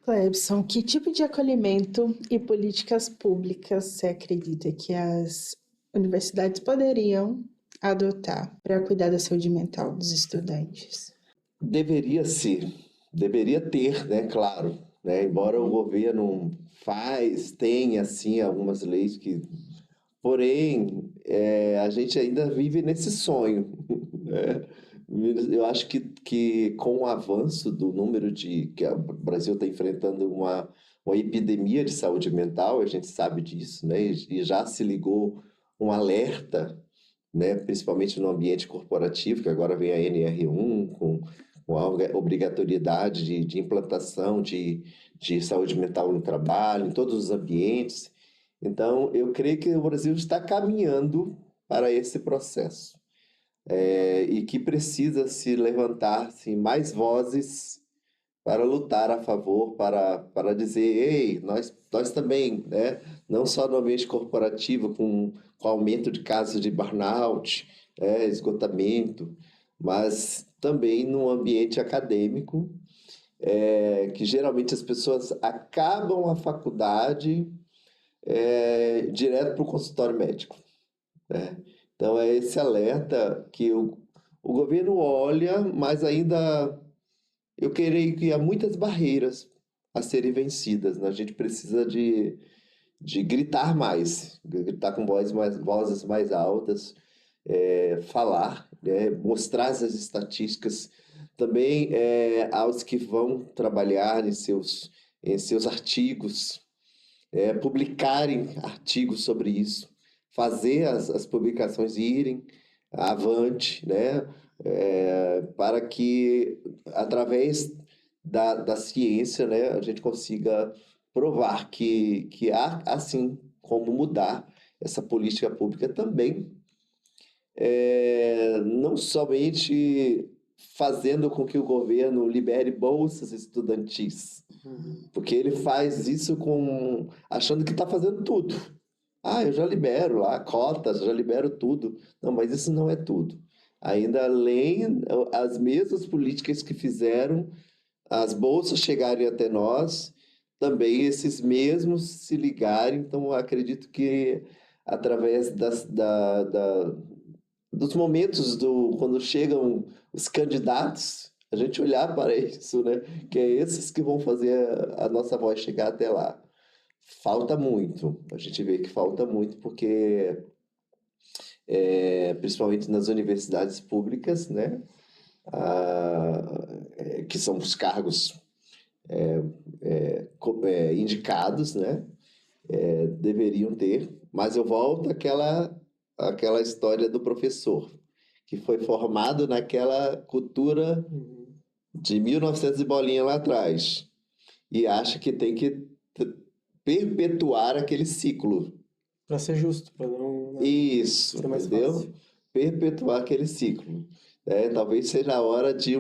[SPEAKER 2] Clebson, que tipo de acolhimento e políticas públicas você acredita que as universidades poderiam adotar para cuidar da saúde mental dos estudantes?
[SPEAKER 3] Deveria ser, deveria ter, né? Claro, né? Embora o governo tenha assim algumas leis que, porém, a gente ainda vive nesse sonho, né? Eu acho que com o avanço do número que o Brasil está enfrentando uma epidemia de saúde mental, a gente sabe disso, né? E já se ligou um alerta, né? Principalmente no ambiente corporativo, que agora vem a NR1 com a obrigatoriedade de implantação de saúde mental no trabalho, em todos os ambientes. Então, eu creio que o Brasil está caminhando para esse processo, e que precisa se levantar assim, mais vozes para lutar a favor, para dizer, ei, nós também, né? Não só no ambiente corporativo, com aumento de casos de burnout, esgotamento, mas também no ambiente acadêmico, que geralmente as pessoas acabam a faculdade direto para o consultório médico, né? Então é esse alerta que o governo olha, mas ainda eu creio que há muitas barreiras a serem vencidas, né? A gente precisa de gritar mais, gritar com vozes mais altas, falar, né? Mostrar essas estatísticas também aos que vão trabalhar em seus artigos, publicarem artigos sobre isso, fazer as publicações irem avante, né? Para que, através da ciência, né, a gente consiga provar que há, assim, como mudar essa política pública também, não somente fazendo com que o governo libere bolsas estudantis, porque ele faz isso achando que está fazendo tudo. Ah, eu já libero lá cotas, já libero tudo. Não, mas isso não é tudo. Ainda além, as mesmas políticas que fizeram as bolsas chegarem até nós, também esses mesmos se ligarem. Então, eu acredito que através dos momentos quando chegam os candidatos, a gente olhar para isso, né? Que é esses que vão fazer a nossa voz chegar até lá. Falta muito, a gente vê que falta muito, porque, principalmente nas universidades públicas, né? Que são os cargos indicados, né? Deveriam ter, mas eu volto àquela história do professor, que foi formado naquela cultura de 1900 e bolinha lá atrás, e acha que tem que perpetuar aquele ciclo,
[SPEAKER 1] Para ser justo, para não, né,
[SPEAKER 3] Isso,
[SPEAKER 1] ser mais
[SPEAKER 3] entendeu?
[SPEAKER 1] fácil.
[SPEAKER 3] Perpetuar aquele ciclo. Né? Talvez seja a hora de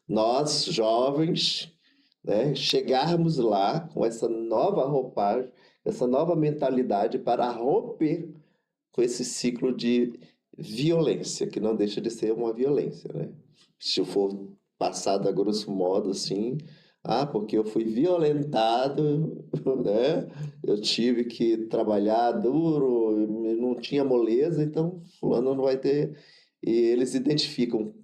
[SPEAKER 3] nós, jovens, né, chegarmos lá com essa nova roupagem, essa nova mentalidade para romper com esse ciclo de violência, que não deixa de ser uma violência, né? Se eu for passado a grosso modo, assim, porque eu fui violentado, né? Eu tive que trabalhar duro, não tinha moleza, então fulano não vai ter. E eles identificam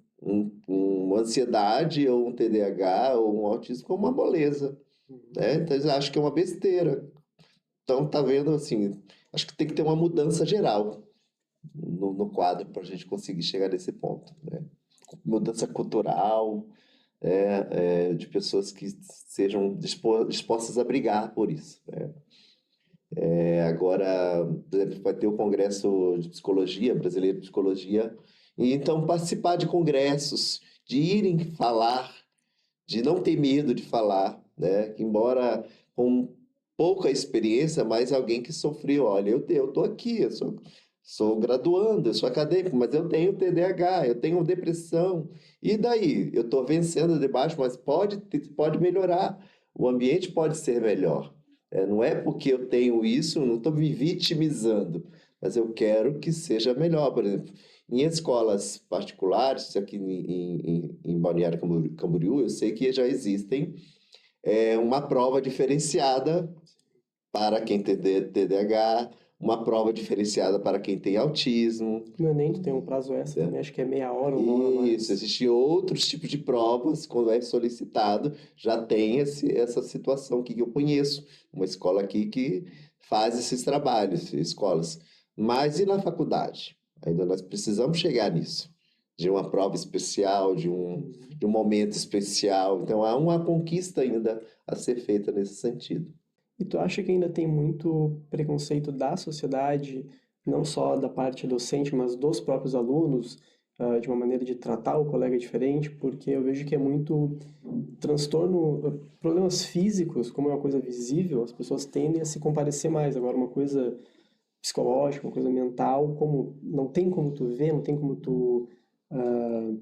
[SPEAKER 3] uma ansiedade ou um TDAH ou um autismo como uma moleza,
[SPEAKER 1] Uhum.
[SPEAKER 3] né? Então eles acham que é uma besteira. Então tá vendo assim, acho que tem que ter uma mudança geral no quadro para a gente conseguir chegar nesse ponto, né? Mudança cultural, de pessoas que sejam dispostas a brigar por isso, né? Agora, por exemplo, vai ter o Congresso de Psicologia, Brasileiro de Psicologia, e então participar de congressos, de irem falar, de não ter medo de falar, né? Embora com pouca experiência, mas alguém que sofreu, olha, eu tô aqui, sou graduando, eu sou acadêmico, mas eu tenho TDAH, eu tenho depressão, e daí? Eu estou vencendo debaixo, mas pode melhorar, o ambiente pode ser melhor. Não é porque eu tenho isso, eu não estou me vitimizando, mas eu quero que seja melhor. Por exemplo, em escolas particulares, aqui em Balneário Camboriú, eu sei que já existem uma prova diferenciada para quem tem TDAH, uma prova diferenciada para quem tem autismo.
[SPEAKER 1] No Enem, tu tem um prazo extra
[SPEAKER 3] Né?
[SPEAKER 1] também, acho que é meia hora ou uma hora a
[SPEAKER 3] Isso,
[SPEAKER 1] mais.
[SPEAKER 3] existem outros tipos de provas, quando é solicitado, já tem essa situação aqui que eu conheço, uma escola aqui que faz esses trabalhos, escolas. Mas e na faculdade? Ainda nós precisamos chegar nisso, de uma prova especial,
[SPEAKER 1] Uhum.
[SPEAKER 3] de um momento especial. Então há uma conquista ainda a ser feita nesse sentido.
[SPEAKER 1] E tu acha que ainda tem muito preconceito da sociedade, não só da parte docente, mas dos próprios alunos, de uma maneira de tratar o colega diferente? Porque eu vejo que é muito transtorno, problemas físicos, como é uma coisa visível, as pessoas tendem a se comparecer mais. Agora, uma coisa psicológica, uma coisa mental, como não tem como tu ver, não tem como tu, ah,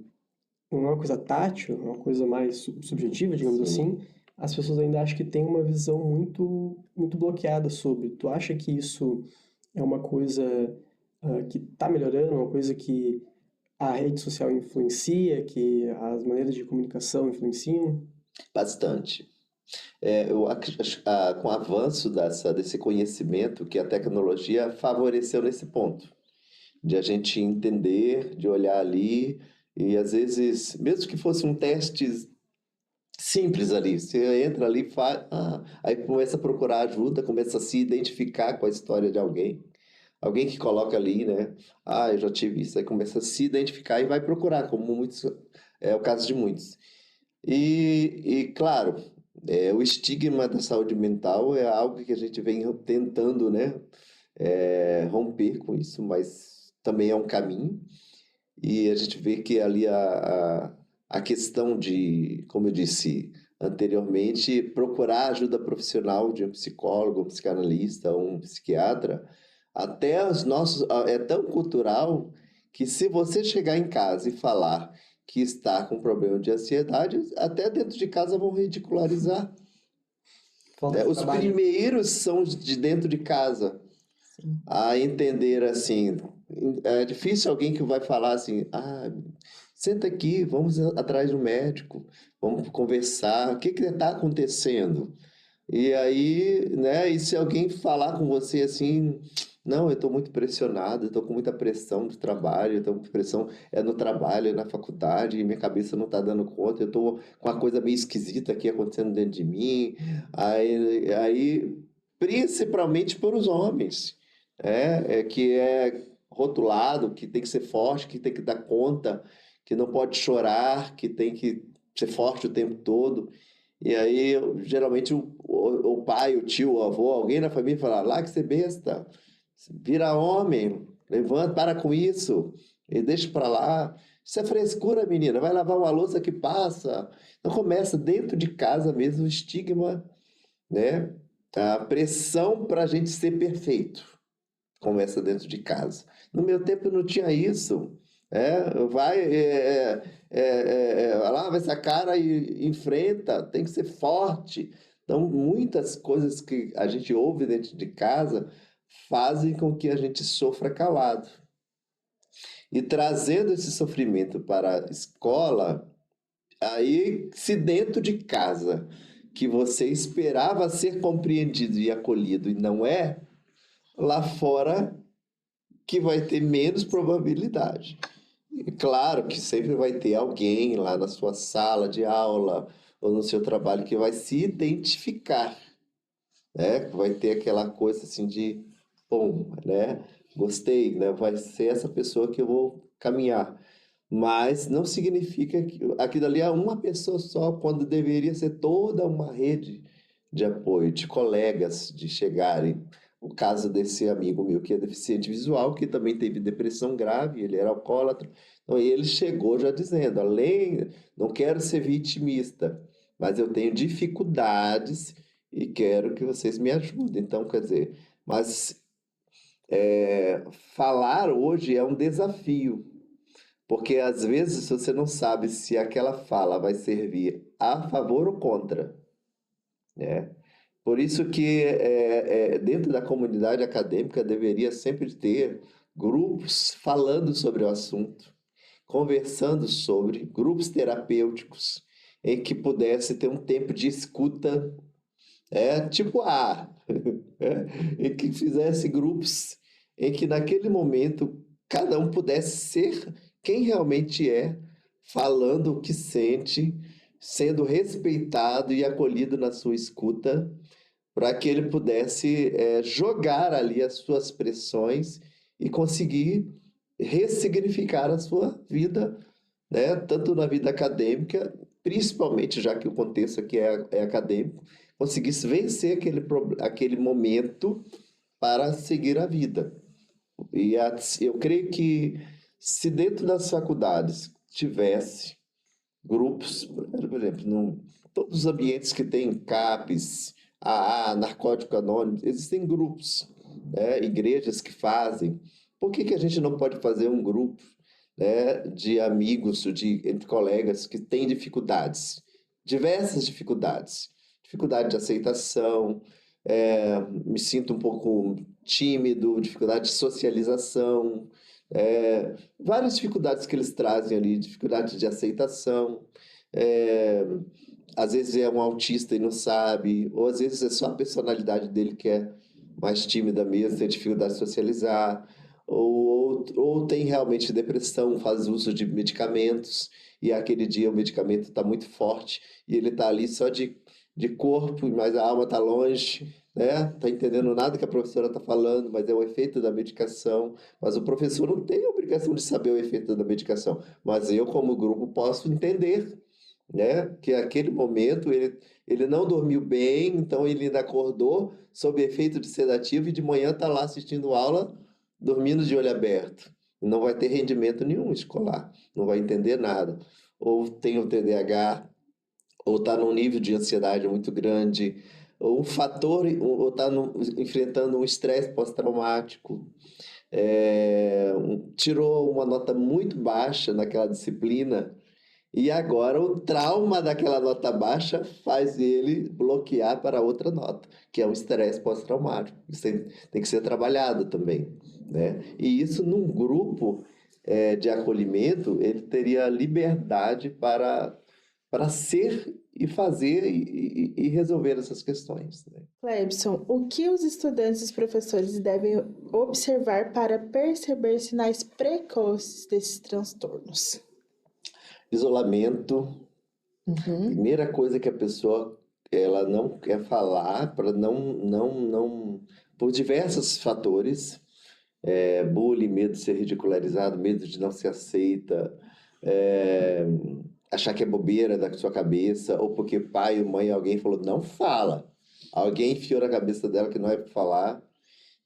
[SPEAKER 1] não é uma coisa tátil, é uma coisa mais subjetiva, digamos
[SPEAKER 3] Sim.
[SPEAKER 1] assim, as pessoas ainda acham que tem uma visão muito bloqueada sobre. Tu acha que isso é uma coisa que está melhorando, uma coisa que a rede social influencia, que as maneiras de comunicação influenciam?
[SPEAKER 3] Bastante. Com o avanço desse conhecimento que a tecnologia favoreceu nesse ponto, de a gente entender, de olhar ali, e às vezes, mesmo que fosse um teste simples ali, você entra ali, faz, aí começa a procurar ajuda, começa a se identificar com a história de alguém que coloca ali, né? Eu já tive isso, aí começa a se identificar e vai procurar, como muitos, é o caso de muitos. Claro, o estigma da saúde mental é algo que a gente vem tentando, né, romper com isso, mas também é um caminho. E a gente vê que ali a questão de, como eu disse anteriormente, procurar ajuda profissional de um psicólogo, um psicanalista, um psiquiatra, até os nossos, é tão cultural que se você chegar em casa e falar que está com problema de ansiedade, até dentro de casa vão ridicularizar,
[SPEAKER 1] Falta
[SPEAKER 3] né?
[SPEAKER 1] de
[SPEAKER 3] Os
[SPEAKER 1] trabalho.
[SPEAKER 3] primeiros são os de dentro de casa
[SPEAKER 2] Sim.
[SPEAKER 3] a entender assim. É difícil alguém que vai falar assim: senta aqui, vamos atrás do médico, vamos conversar, o que que está acontecendo? E aí, né, e se alguém falar com você assim, não, eu estou muito pressionado, eu estou com muita pressão de trabalho, eu estou com pressão no trabalho, na faculdade, e minha cabeça não está dando conta, eu estou com uma coisa meio esquisita aqui acontecendo dentro de mim, aí principalmente para os homens, que é rotulado, que tem que ser forte, que tem que dar conta, que não pode chorar, que tem que ser forte o tempo todo. E aí, geralmente, o pai, o tio, o avô, alguém na família fala: lá que você besta, vira homem, levanta, para com isso, e deixa para lá. Isso é frescura, menina, vai lavar uma louça que passa. Então, começa dentro de casa mesmo o estigma, né? A pressão para a gente ser perfeito. começa dentro de casa. No meu tempo não tinha isso. Lava essa cara e enfrenta, tem que ser forte. Então, muitas coisas que a gente ouve dentro de casa fazem com que a gente sofra calado. E trazendo esse sofrimento para a escola, aí, se dentro de casa que você esperava ser compreendido e acolhido e não é, lá fora que vai ter menos probabilidade. E claro que sempre vai ter alguém lá na sua sala de aula ou no seu trabalho que vai se identificar, né? Vai ter aquela coisa assim de, bom, né? Gostei, né? Vai ser essa pessoa que eu vou caminhar. Mas não significa que aquilo ali é uma pessoa só, quando deveria ser toda uma rede de apoio, de colegas, de chegarem. O caso desse amigo meu que é deficiente visual, que também teve depressão grave, ele era alcoólatra. Então, ele chegou já dizendo, além, não quero ser vitimista, mas eu tenho dificuldades e quero que vocês me ajudem. Então, quer dizer, mas falar hoje é um desafio, porque às vezes você não sabe se aquela fala vai servir a favor ou contra, né? Por isso que dentro da comunidade acadêmica deveria sempre ter grupos falando sobre o assunto, conversando sobre, grupos terapêuticos, em que pudesse ter um tempo de escuta, tipo A, em que fizesse grupos em que naquele momento cada um pudesse ser quem realmente é, falando o que sente, sendo respeitado e acolhido na sua escuta, para que ele pudesse jogar ali as suas pressões e conseguir ressignificar a sua vida, né? Tanto na vida acadêmica, principalmente já que o contexto aqui é acadêmico, conseguisse vencer aquele momento para seguir a vida. Eu creio que se dentro das faculdades tivesse grupos, por exemplo, todos os ambientes que tem CAPES, AA, Narcótico Anônimo, existem grupos, né, igrejas que fazem. Por que a gente não pode fazer um grupo, né, de amigos, entre colegas que têm dificuldades, diversas dificuldades, dificuldade de aceitação, me sinto um pouco tímido, dificuldade de socialização, várias dificuldades que eles trazem ali, dificuldade de aceitação, é, às vezes é um autista e não sabe, ou às vezes é só a personalidade dele que é mais tímida mesmo, tem dificuldade de socializar, ou tem realmente depressão, faz uso de medicamentos, e aquele dia o medicamento está muito forte, e ele está ali só de corpo, mas a alma está longe, né? Tá entendendo nada que a professora está falando, mas é o efeito da medicação. Mas o professor não tem a obrigação de saber o efeito da medicação, mas eu, como grupo, posso entender, né? Que aquele momento ele não dormiu bem, então ele ainda acordou sob efeito de sedativo e de manhã está lá assistindo aula, dormindo de olho aberto. Não vai ter rendimento nenhum escolar, não vai entender nada. Ou tem o TDAH, ou está num nível de ansiedade muito grande, ou ou está enfrentando um estresse pós-traumático, tirou uma nota muito baixa naquela disciplina, e agora o trauma daquela nota baixa faz ele bloquear para outra nota, que é o estresse pós-traumático. Isso tem que ser trabalhado também, né? E isso num grupo de acolhimento, ele teria liberdade para ser e fazer e resolver essas questões, né?
[SPEAKER 2] Clebson, o que os estudantes e os professores devem observar para perceber sinais precoces desses transtornos?
[SPEAKER 3] Isolamento,
[SPEAKER 2] Uhum.
[SPEAKER 3] primeira coisa que a pessoa ela não quer falar para não por diversos fatores, bullying, medo de ser ridicularizado, medo de não ser aceita, é, achar que é bobeira da sua cabeça, ou porque pai ou mãe, alguém falou, não fala. Alguém enfiou na cabeça dela que não é para falar,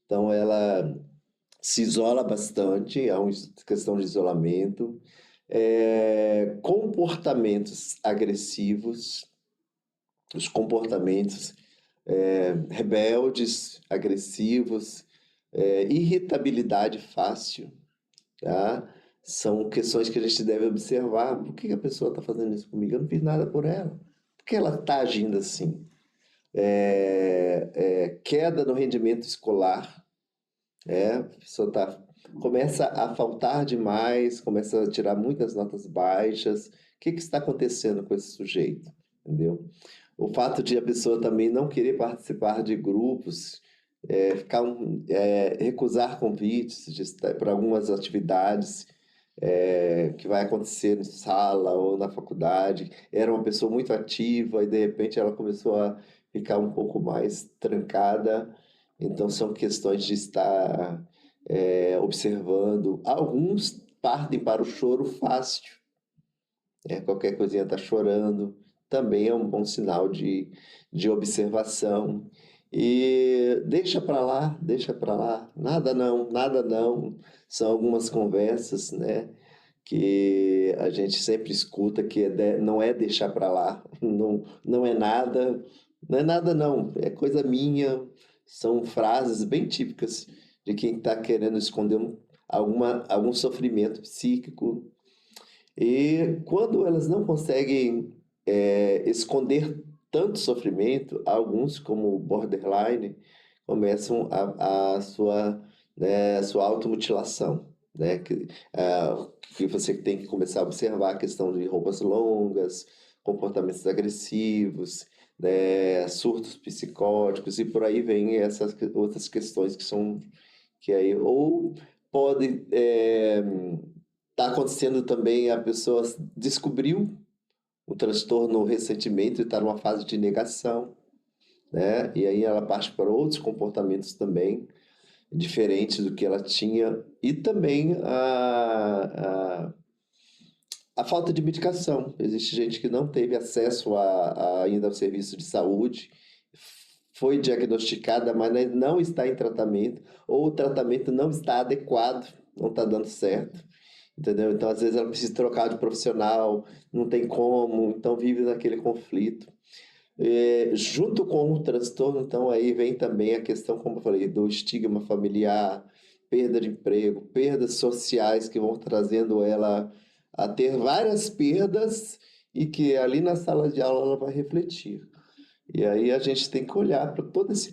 [SPEAKER 3] então ela se isola bastante, é uma questão de isolamento. Comportamentos agressivos, os comportamentos rebeldes, agressivos, irritabilidade fácil, tá? São questões que a gente deve observar. Por que a pessoa está fazendo isso comigo? Eu não fiz nada por ela. Por que ela está agindo assim? Queda no rendimento escolar, a pessoa começa a faltar demais, começa a tirar muitas notas baixas. O que está acontecendo com esse sujeito? Entendeu? O fato de a pessoa também não querer participar de grupos, recusar convites para algumas atividades que vai acontecer em sala ou na faculdade. Era uma pessoa muito ativa e de repente ela começou a ficar um pouco mais trancada. Então são questões de estar observando. Alguns partem para o choro fácil. Qualquer coisinha está chorando. Também é um bom sinal de observação. E deixa para lá, nada não, nada não. São algumas conversas, né, que a gente sempre escuta que não é deixar para lá, não é nada, não é nada não, é coisa minha. São frases bem típicas de quem está querendo esconder algum sofrimento psíquico. E quando elas não conseguem esconder tanto sofrimento, alguns, como o borderline, começam a sua automutilação, né? Que você tem que começar a observar a questão de roupas longas, comportamentos agressivos, né? Surtos psicóticos, e por aí vem essas outras questões que aí ou pode estar acontecendo também. A pessoa descobriu o transtorno recentemente e está numa fase de negação, né? E aí ela parte para outros comportamentos também, diferentes do que ela tinha. E também a falta de medicação. Existe gente que não teve acesso ainda ao serviço de saúde, foi diagnosticada, mas não está em tratamento, ou o tratamento não está adequado, não está dando certo. Entendeu? Então, às vezes, ela precisa trocar de profissional, não tem como, então vive naquele conflito. Junto com o transtorno, então, aí vem também a questão, como eu falei, do estigma familiar, perda de emprego, perdas sociais que vão trazendo ela a ter várias perdas e que ali na sala de aula ela vai refletir. E aí a gente tem que olhar para todo esse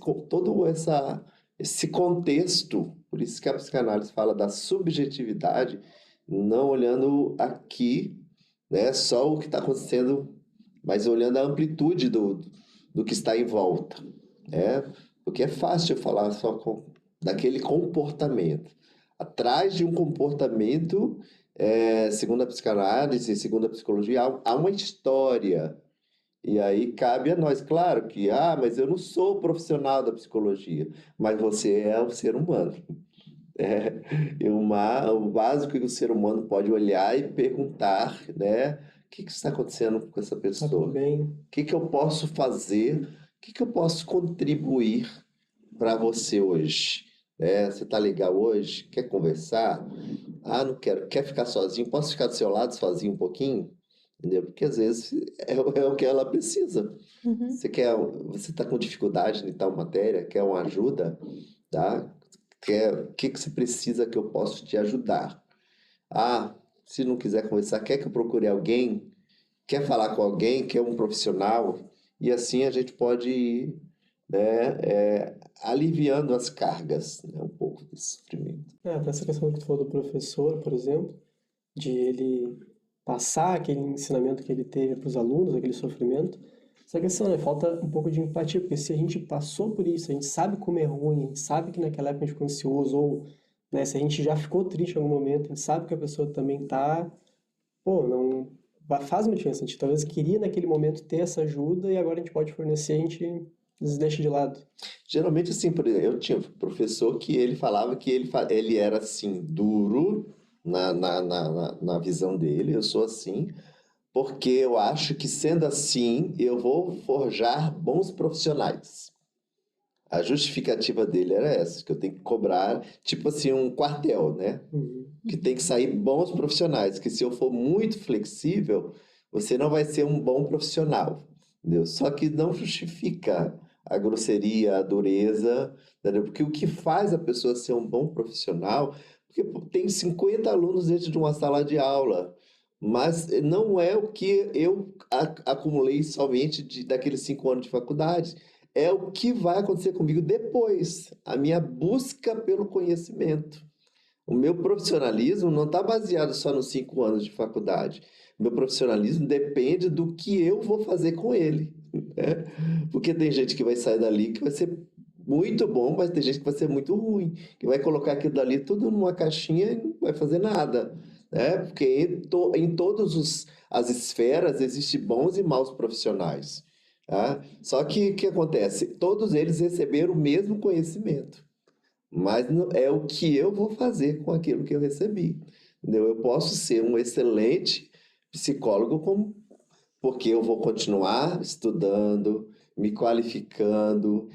[SPEAKER 3] contexto. Por isso que a psicanálise fala da subjetividade, não olhando aqui, né, só o que está acontecendo, mas olhando a amplitude do que está em volta, né? Porque é fácil falar só daquele comportamento. Atrás de um comportamento, segundo a psicanálise, segundo a psicologia, há uma história. E aí cabe a nós, claro que, mas eu não sou profissional da psicologia, mas você é um ser humano. O básico que o ser humano pode olhar e perguntar, né? O que está acontecendo com essa
[SPEAKER 1] Tá tudo
[SPEAKER 3] pessoa?
[SPEAKER 1] bem?
[SPEAKER 3] O que eu posso fazer? O que eu posso contribuir para você hoje? Você está legal hoje? Quer conversar? Não quero. Quer ficar sozinho? Posso ficar do seu lado sozinho um pouquinho? Entendeu? Porque às vezes é o que ela precisa.
[SPEAKER 2] Uhum.
[SPEAKER 3] Você está com dificuldade em tal matéria, quer uma ajuda, tá? O que você precisa que eu possa te ajudar? Se não quiser conversar, quer que eu procure alguém? Quer falar com alguém? Quer um profissional? E assim a gente pode ir, né, aliviando as cargas, né, um pouco desse sofrimento.
[SPEAKER 1] Até essa questão que tu falou do professor, por exemplo, de ele passar aquele ensinamento que ele teve para os alunos, aquele sofrimento. Essa questão, né? Falta um pouco de empatia, porque se a gente passou por isso, a gente sabe como é ruim, a gente sabe que naquela época a gente ficou ansioso, ou, né, se a gente já ficou triste em algum momento, a gente sabe que a pessoa também tá, não faz uma diferença. A gente talvez queria naquele momento ter essa ajuda e agora a gente pode fornecer, a gente deixa de lado.
[SPEAKER 3] Geralmente, assim, por exemplo, eu tinha um professor que ele falava que ele era, assim, duro na visão dele. Eu sou assim, porque eu acho que, sendo assim, eu vou forjar bons profissionais. A justificativa dele era essa, que eu tenho que cobrar, tipo assim, um quartel, né?
[SPEAKER 1] Uhum.
[SPEAKER 3] Que tem que sair bons profissionais, que se eu for muito flexível, você não vai ser um bom profissional, entendeu? Só que não justifica a grosseria, a dureza, entendeu? Porque o que faz a pessoa ser um bom profissional, porque pô, tem 50 alunos dentro de uma sala de aula, mas não é o que eu acumulei somente daqueles 5 anos de faculdade, é o que vai acontecer comigo depois, a minha busca pelo conhecimento. O meu profissionalismo não está baseado só nos 5 anos de faculdade. O meu profissionalismo depende do que eu vou fazer com ele, né? Porque tem gente que vai sair dali que vai ser muito bom, mas tem gente que vai ser muito ruim, que vai colocar aquilo dali tudo numa caixinha e não vai fazer nada, né? Porque em todas as esferas existem bons e maus profissionais, tá? Só que o que acontece? Todos eles receberam o mesmo conhecimento. Mas é o que eu vou fazer com aquilo que eu recebi. Entendeu? Eu posso ser um excelente psicólogo, porque eu vou continuar estudando, me qualificando,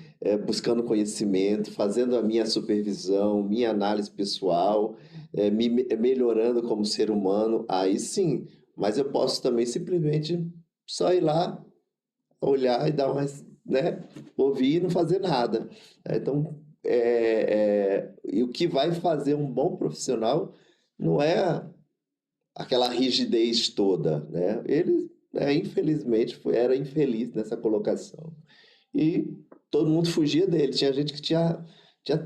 [SPEAKER 3] buscando conhecimento, fazendo a minha supervisão, minha análise pessoal, melhorando como ser humano. Aí sim, mas eu posso também simplesmente só ir lá, olhar e dar umas, né, ouvir e não fazer nada. Então, e o que vai fazer um bom profissional não é aquela rigidez toda, né? Ele, infelizmente, era infeliz nessa colocação. E todo mundo fugia dele. Tinha gente que tinha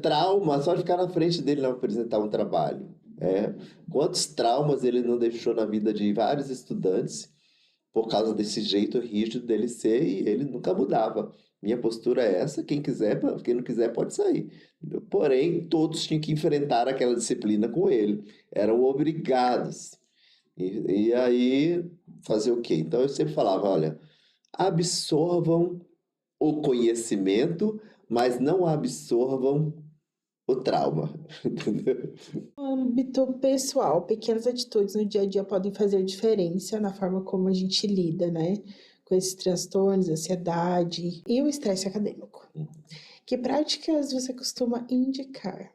[SPEAKER 3] trauma só de ficar na frente dele para apresentar um trabalho. Quantos traumas ele não deixou na vida de vários estudantes por causa desse jeito rígido dele ser e ele nunca mudava. Minha postura é essa, quem quiser, quem não quiser pode sair. Porém, todos tinham que enfrentar aquela disciplina com ele, eram obrigados. E aí, fazer o quê? Então eu sempre falava, olha, absorvam o conhecimento, mas não absorvam o trauma, entendeu?
[SPEAKER 2] No âmbito pessoal, pequenas atitudes no dia a dia podem fazer diferença na forma como a gente lida, né? Com esses transtornos, ansiedade e o estresse acadêmico. Que práticas você costuma indicar?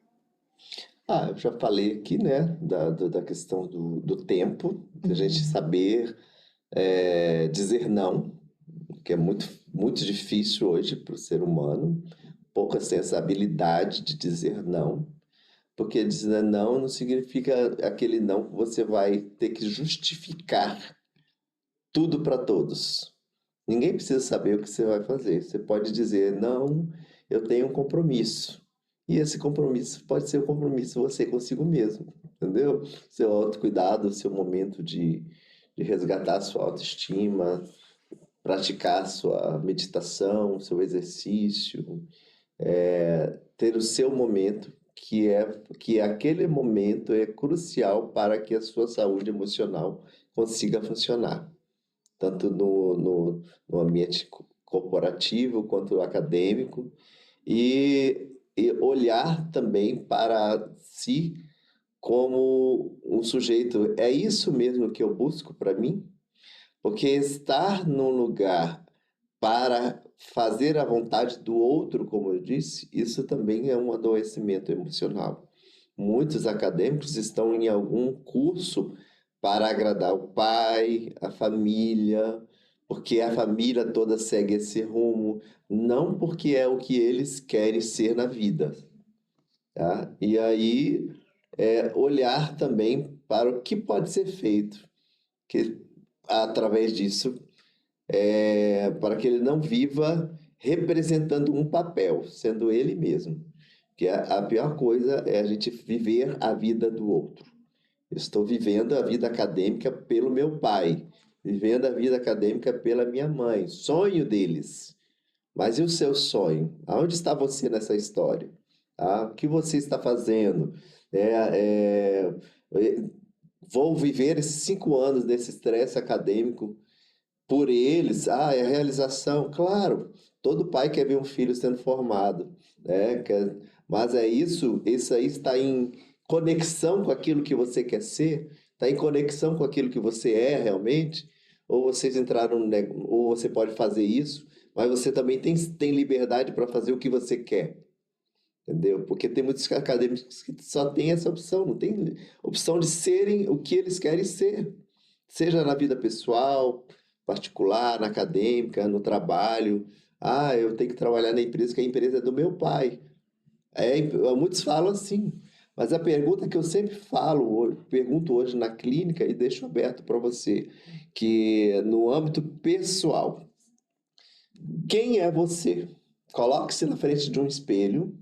[SPEAKER 3] Eu já falei aqui, né, da questão do tempo, de a gente saber dizer não, que é muito, muito difícil hoje para o ser humano. Poucas têm essa habilidade de dizer não, porque dizer não não significa aquele não que você vai ter que justificar tudo para todos. Ninguém precisa saber o que você vai fazer. Você pode dizer, não, eu tenho um compromisso. E esse compromisso pode ser um compromisso você consigo mesmo, entendeu? Seu autocuidado, seu momento de resgatar sua autoestima, praticar sua meditação, seu exercício, ter o seu momento, que aquele momento é crucial para que a sua saúde emocional consiga funcionar, tanto no ambiente corporativo quanto acadêmico, e olhar também para si como um sujeito. É isso mesmo que eu busco para mim? Porque estar num lugar para fazer a vontade do outro, como eu disse, isso também é um adoecimento emocional. Muitos acadêmicos estão em algum curso para agradar o pai, a família, porque a família toda segue esse rumo, não porque é o que eles querem ser na vida, tá? E aí, olhar também para o que pode ser feito, que através disso para que ele não viva representando um papel, sendo ele mesmo. Que a pior coisa é a gente viver a vida do outro. Eu estou vivendo a vida acadêmica pelo meu pai, vivendo a vida acadêmica pela minha mãe, sonho deles. Mas e o seu sonho? Aonde está você nessa história? O que você está fazendo? É, é, vou viver esses 5 anos desse estresse acadêmico por eles. É a realização, claro. Todo pai quer ver um filho sendo formado, né? Mas isso aí está em conexão com aquilo que você quer ser, está em conexão com aquilo que você é realmente, ou vocês entraram, ou você pode fazer isso, mas você também tem liberdade para fazer o que você quer, entendeu? Porque tem muitos acadêmicos que só têm essa opção, não tem opção de serem o que eles querem ser, seja na vida pessoal, particular, na acadêmica, no trabalho. Ah, eu tenho que trabalhar na empresa, que a empresa é do meu pai. Muitos falam assim, mas a pergunta que eu sempre pergunto hoje na clínica e deixo aberto para você, que no âmbito pessoal, quem é você? Coloque-se na frente de um espelho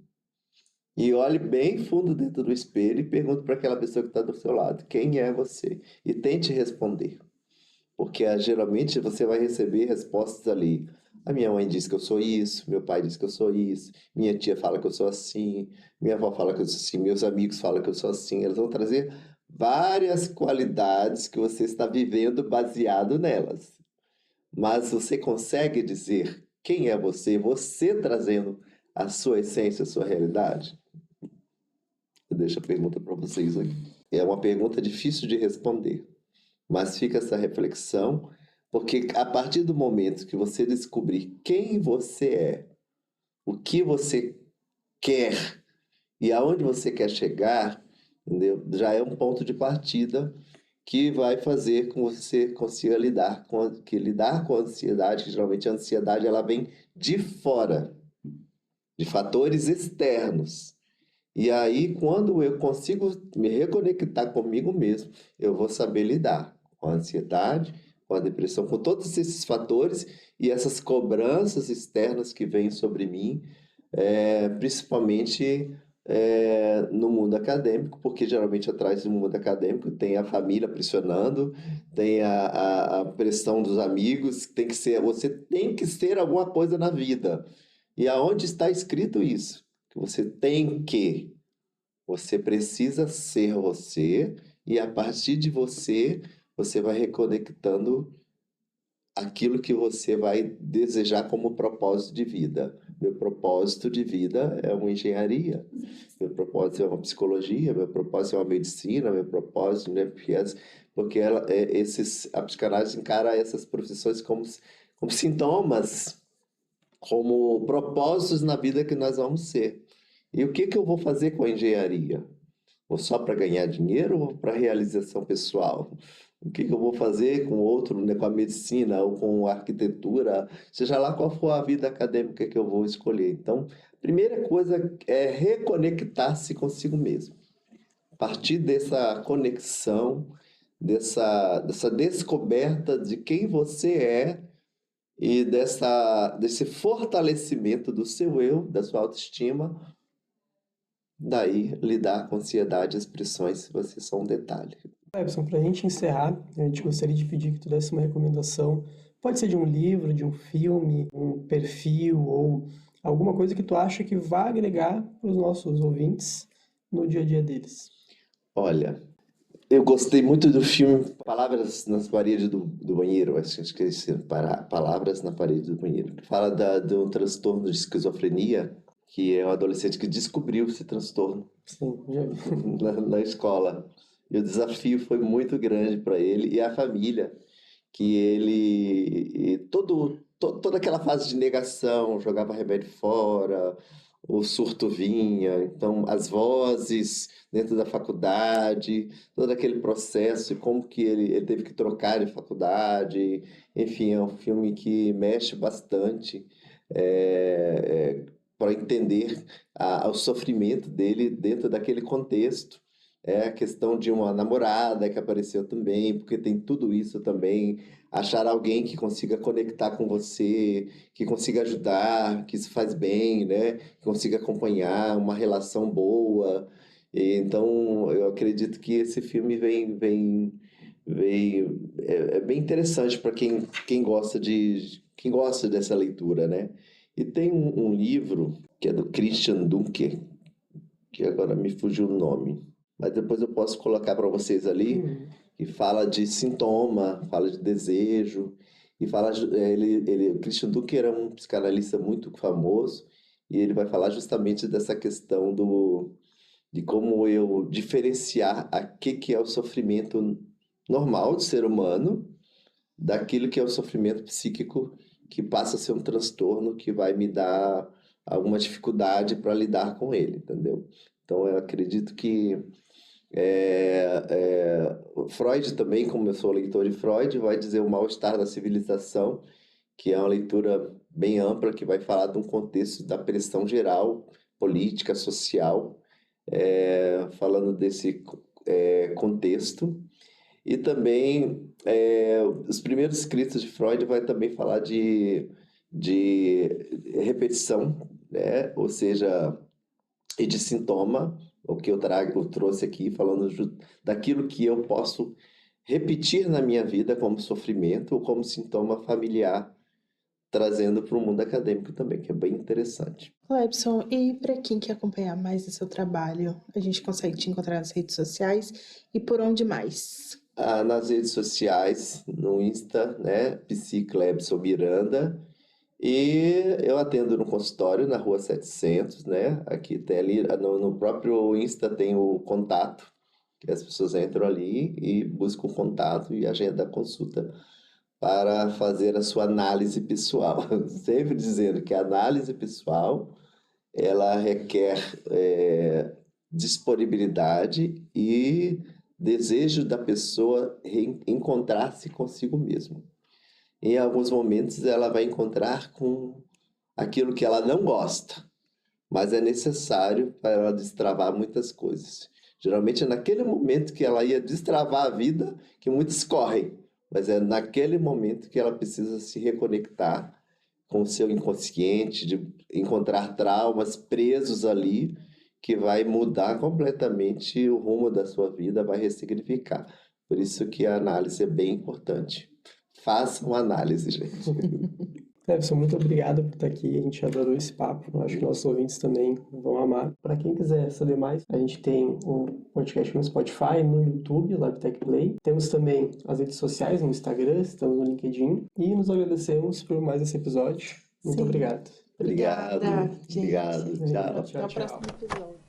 [SPEAKER 3] e olhe bem fundo dentro do espelho e pergunte para aquela pessoa que está do seu lado, quem é você? E tente responder. Porque geralmente você vai receber respostas ali. A minha mãe diz que eu sou isso, meu pai diz que eu sou isso, minha tia fala que eu sou assim, minha avó fala que eu sou assim, meus amigos falam que eu sou assim. Eles vão trazer várias qualidades que você está vivendo baseado nelas. Mas você consegue dizer quem é você, você trazendo a sua essência, a sua realidade? Eu deixo a pergunta para vocês aqui. É uma pergunta difícil de responder. Mas fica essa reflexão, porque a partir do momento que você descobrir quem você é, o que você quer e aonde você quer chegar, entendeu? Já é um ponto de partida que vai fazer com que você consiga lidar com a ansiedade, que geralmente a ansiedade ela vem de fora, de fatores externos. E aí, quando eu consigo me reconectar comigo mesmo, eu vou saber lidar com a ansiedade, com a depressão, com todos esses fatores e essas cobranças externas que vêm sobre mim, principalmente no mundo acadêmico, porque geralmente atrás do mundo acadêmico tem a família pressionando, tem a pressão dos amigos, você tem que ser alguma coisa na vida. E aonde está escrito isso? Que você tem que. Você precisa ser você, e a partir de você, você vai reconectando aquilo que você vai desejar como propósito de vida. Meu propósito de vida é uma engenharia, meu propósito é uma psicologia, meu propósito é uma medicina, meu propósito, né? Porque a psicanálise encara essas profissões como sintomas, como propósitos na vida que nós vamos ser. E o que que eu vou fazer com a engenharia? Ou só para ganhar dinheiro ou para realização pessoal? O que que eu vou fazer com outro, né, com a medicina ou com a arquitetura, seja lá qual for a vida acadêmica que eu vou escolher. Então, a primeira coisa é reconectar-se consigo mesmo. A partir dessa conexão, dessa descoberta de quem você é e desse fortalecimento do seu eu, da sua autoestima, daí, lidar com ansiedade e as pressões vai ser só um detalhe.
[SPEAKER 1] Clebson, para a gente encerrar, a gente gostaria de pedir que tu desse uma recomendação. Pode ser de um livro, de um filme, um perfil ou alguma coisa que tu acha que vai agregar para os nossos ouvintes no dia a dia deles.
[SPEAKER 3] Olha, eu gostei muito do filme Palavras nas Paredes do Banheiro, acho que esqueci, Palavras na Parede do Banheiro, que fala de um transtorno de esquizofrenia, que é um adolescente que descobriu esse transtorno
[SPEAKER 1] Sim, já vi.
[SPEAKER 3] na escola. E o desafio foi muito grande para ele e a família, que toda aquela fase de negação, jogava remédio fora, o surto vinha, então as vozes dentro da faculdade, todo aquele processo, e como que ele teve que trocar de faculdade, enfim, é um filme que mexe bastante para entender o sofrimento dele dentro daquele contexto. É a questão de uma namorada que apareceu também, porque tem tudo isso também. Achar alguém que consiga conectar com você, que consiga ajudar, que isso faz bem, né? Que consiga acompanhar uma relação boa. Então, eu acredito que esse filme é bem interessante para quem gosta dessa leitura, né? E tem um livro que é do Christian Dunker, que agora me fugiu o nome, mas depois eu posso colocar para vocês ali,
[SPEAKER 1] Hum,
[SPEAKER 3] que fala de sintoma, fala de desejo, e o Christian Dunker era um psicanalista muito famoso, e ele vai falar justamente dessa questão de como eu diferenciar que é o sofrimento normal do ser humano daquilo que é o sofrimento psíquico que passa a ser um transtorno que vai me dar alguma dificuldade para lidar com ele, entendeu? Então eu acredito que Freud também, como eu sou leitor de Freud, vai dizer o mal-estar da civilização, que é uma leitura bem ampla que vai falar de um contexto da pressão geral, política, social, falando desse contexto. E também os primeiros escritos de Freud vai também falar de repetição, né? Ou seja, e de sintoma, o que eu trouxe aqui, falando daquilo que eu posso repetir na minha vida como sofrimento ou como sintoma familiar, trazendo para o mundo acadêmico também, que é bem interessante.
[SPEAKER 2] Clebson, e para quem quer acompanhar mais do seu trabalho, a gente consegue te encontrar nas redes sociais e por onde mais?
[SPEAKER 3] Nas redes sociais, no Insta, né, Psi Clebson Miranda, e eu atendo no consultório na Rua 700, né, aqui tem ali, no próprio Insta tem o contato, que as pessoas entram ali e buscam o contato e agenda a consulta para fazer a sua análise pessoal. Sempre dizendo que a análise pessoal, ela requer disponibilidade e desejo da pessoa encontrar-se consigo mesmo. Em alguns momentos ela vai encontrar com aquilo que ela não gosta, mas é necessário para ela destravar muitas coisas. Geralmente é naquele momento que ela ia destravar a vida que muitos correm, mas é naquele momento que ela precisa se reconectar com o seu inconsciente, de encontrar traumas presos ali, que vai mudar completamente o rumo da sua vida, vai ressignificar. Por isso que a análise é bem importante. Façam análise, gente.
[SPEAKER 1] Clebson, muito obrigado por estar aqui. A gente adorou esse papo. Acho que nossos ouvintes também vão amar. Para quem quiser saber mais, a gente tem um podcast no Spotify, no YouTube, LabTech Play. Temos também as redes sociais, no Instagram, estamos no LinkedIn. E nos agradecemos por mais esse episódio. Muito
[SPEAKER 2] Sim.
[SPEAKER 1] obrigado.
[SPEAKER 3] Obrigado.
[SPEAKER 2] Obrigada, gente.
[SPEAKER 3] Obrigado. Tchau.
[SPEAKER 2] Até o próximo episódio.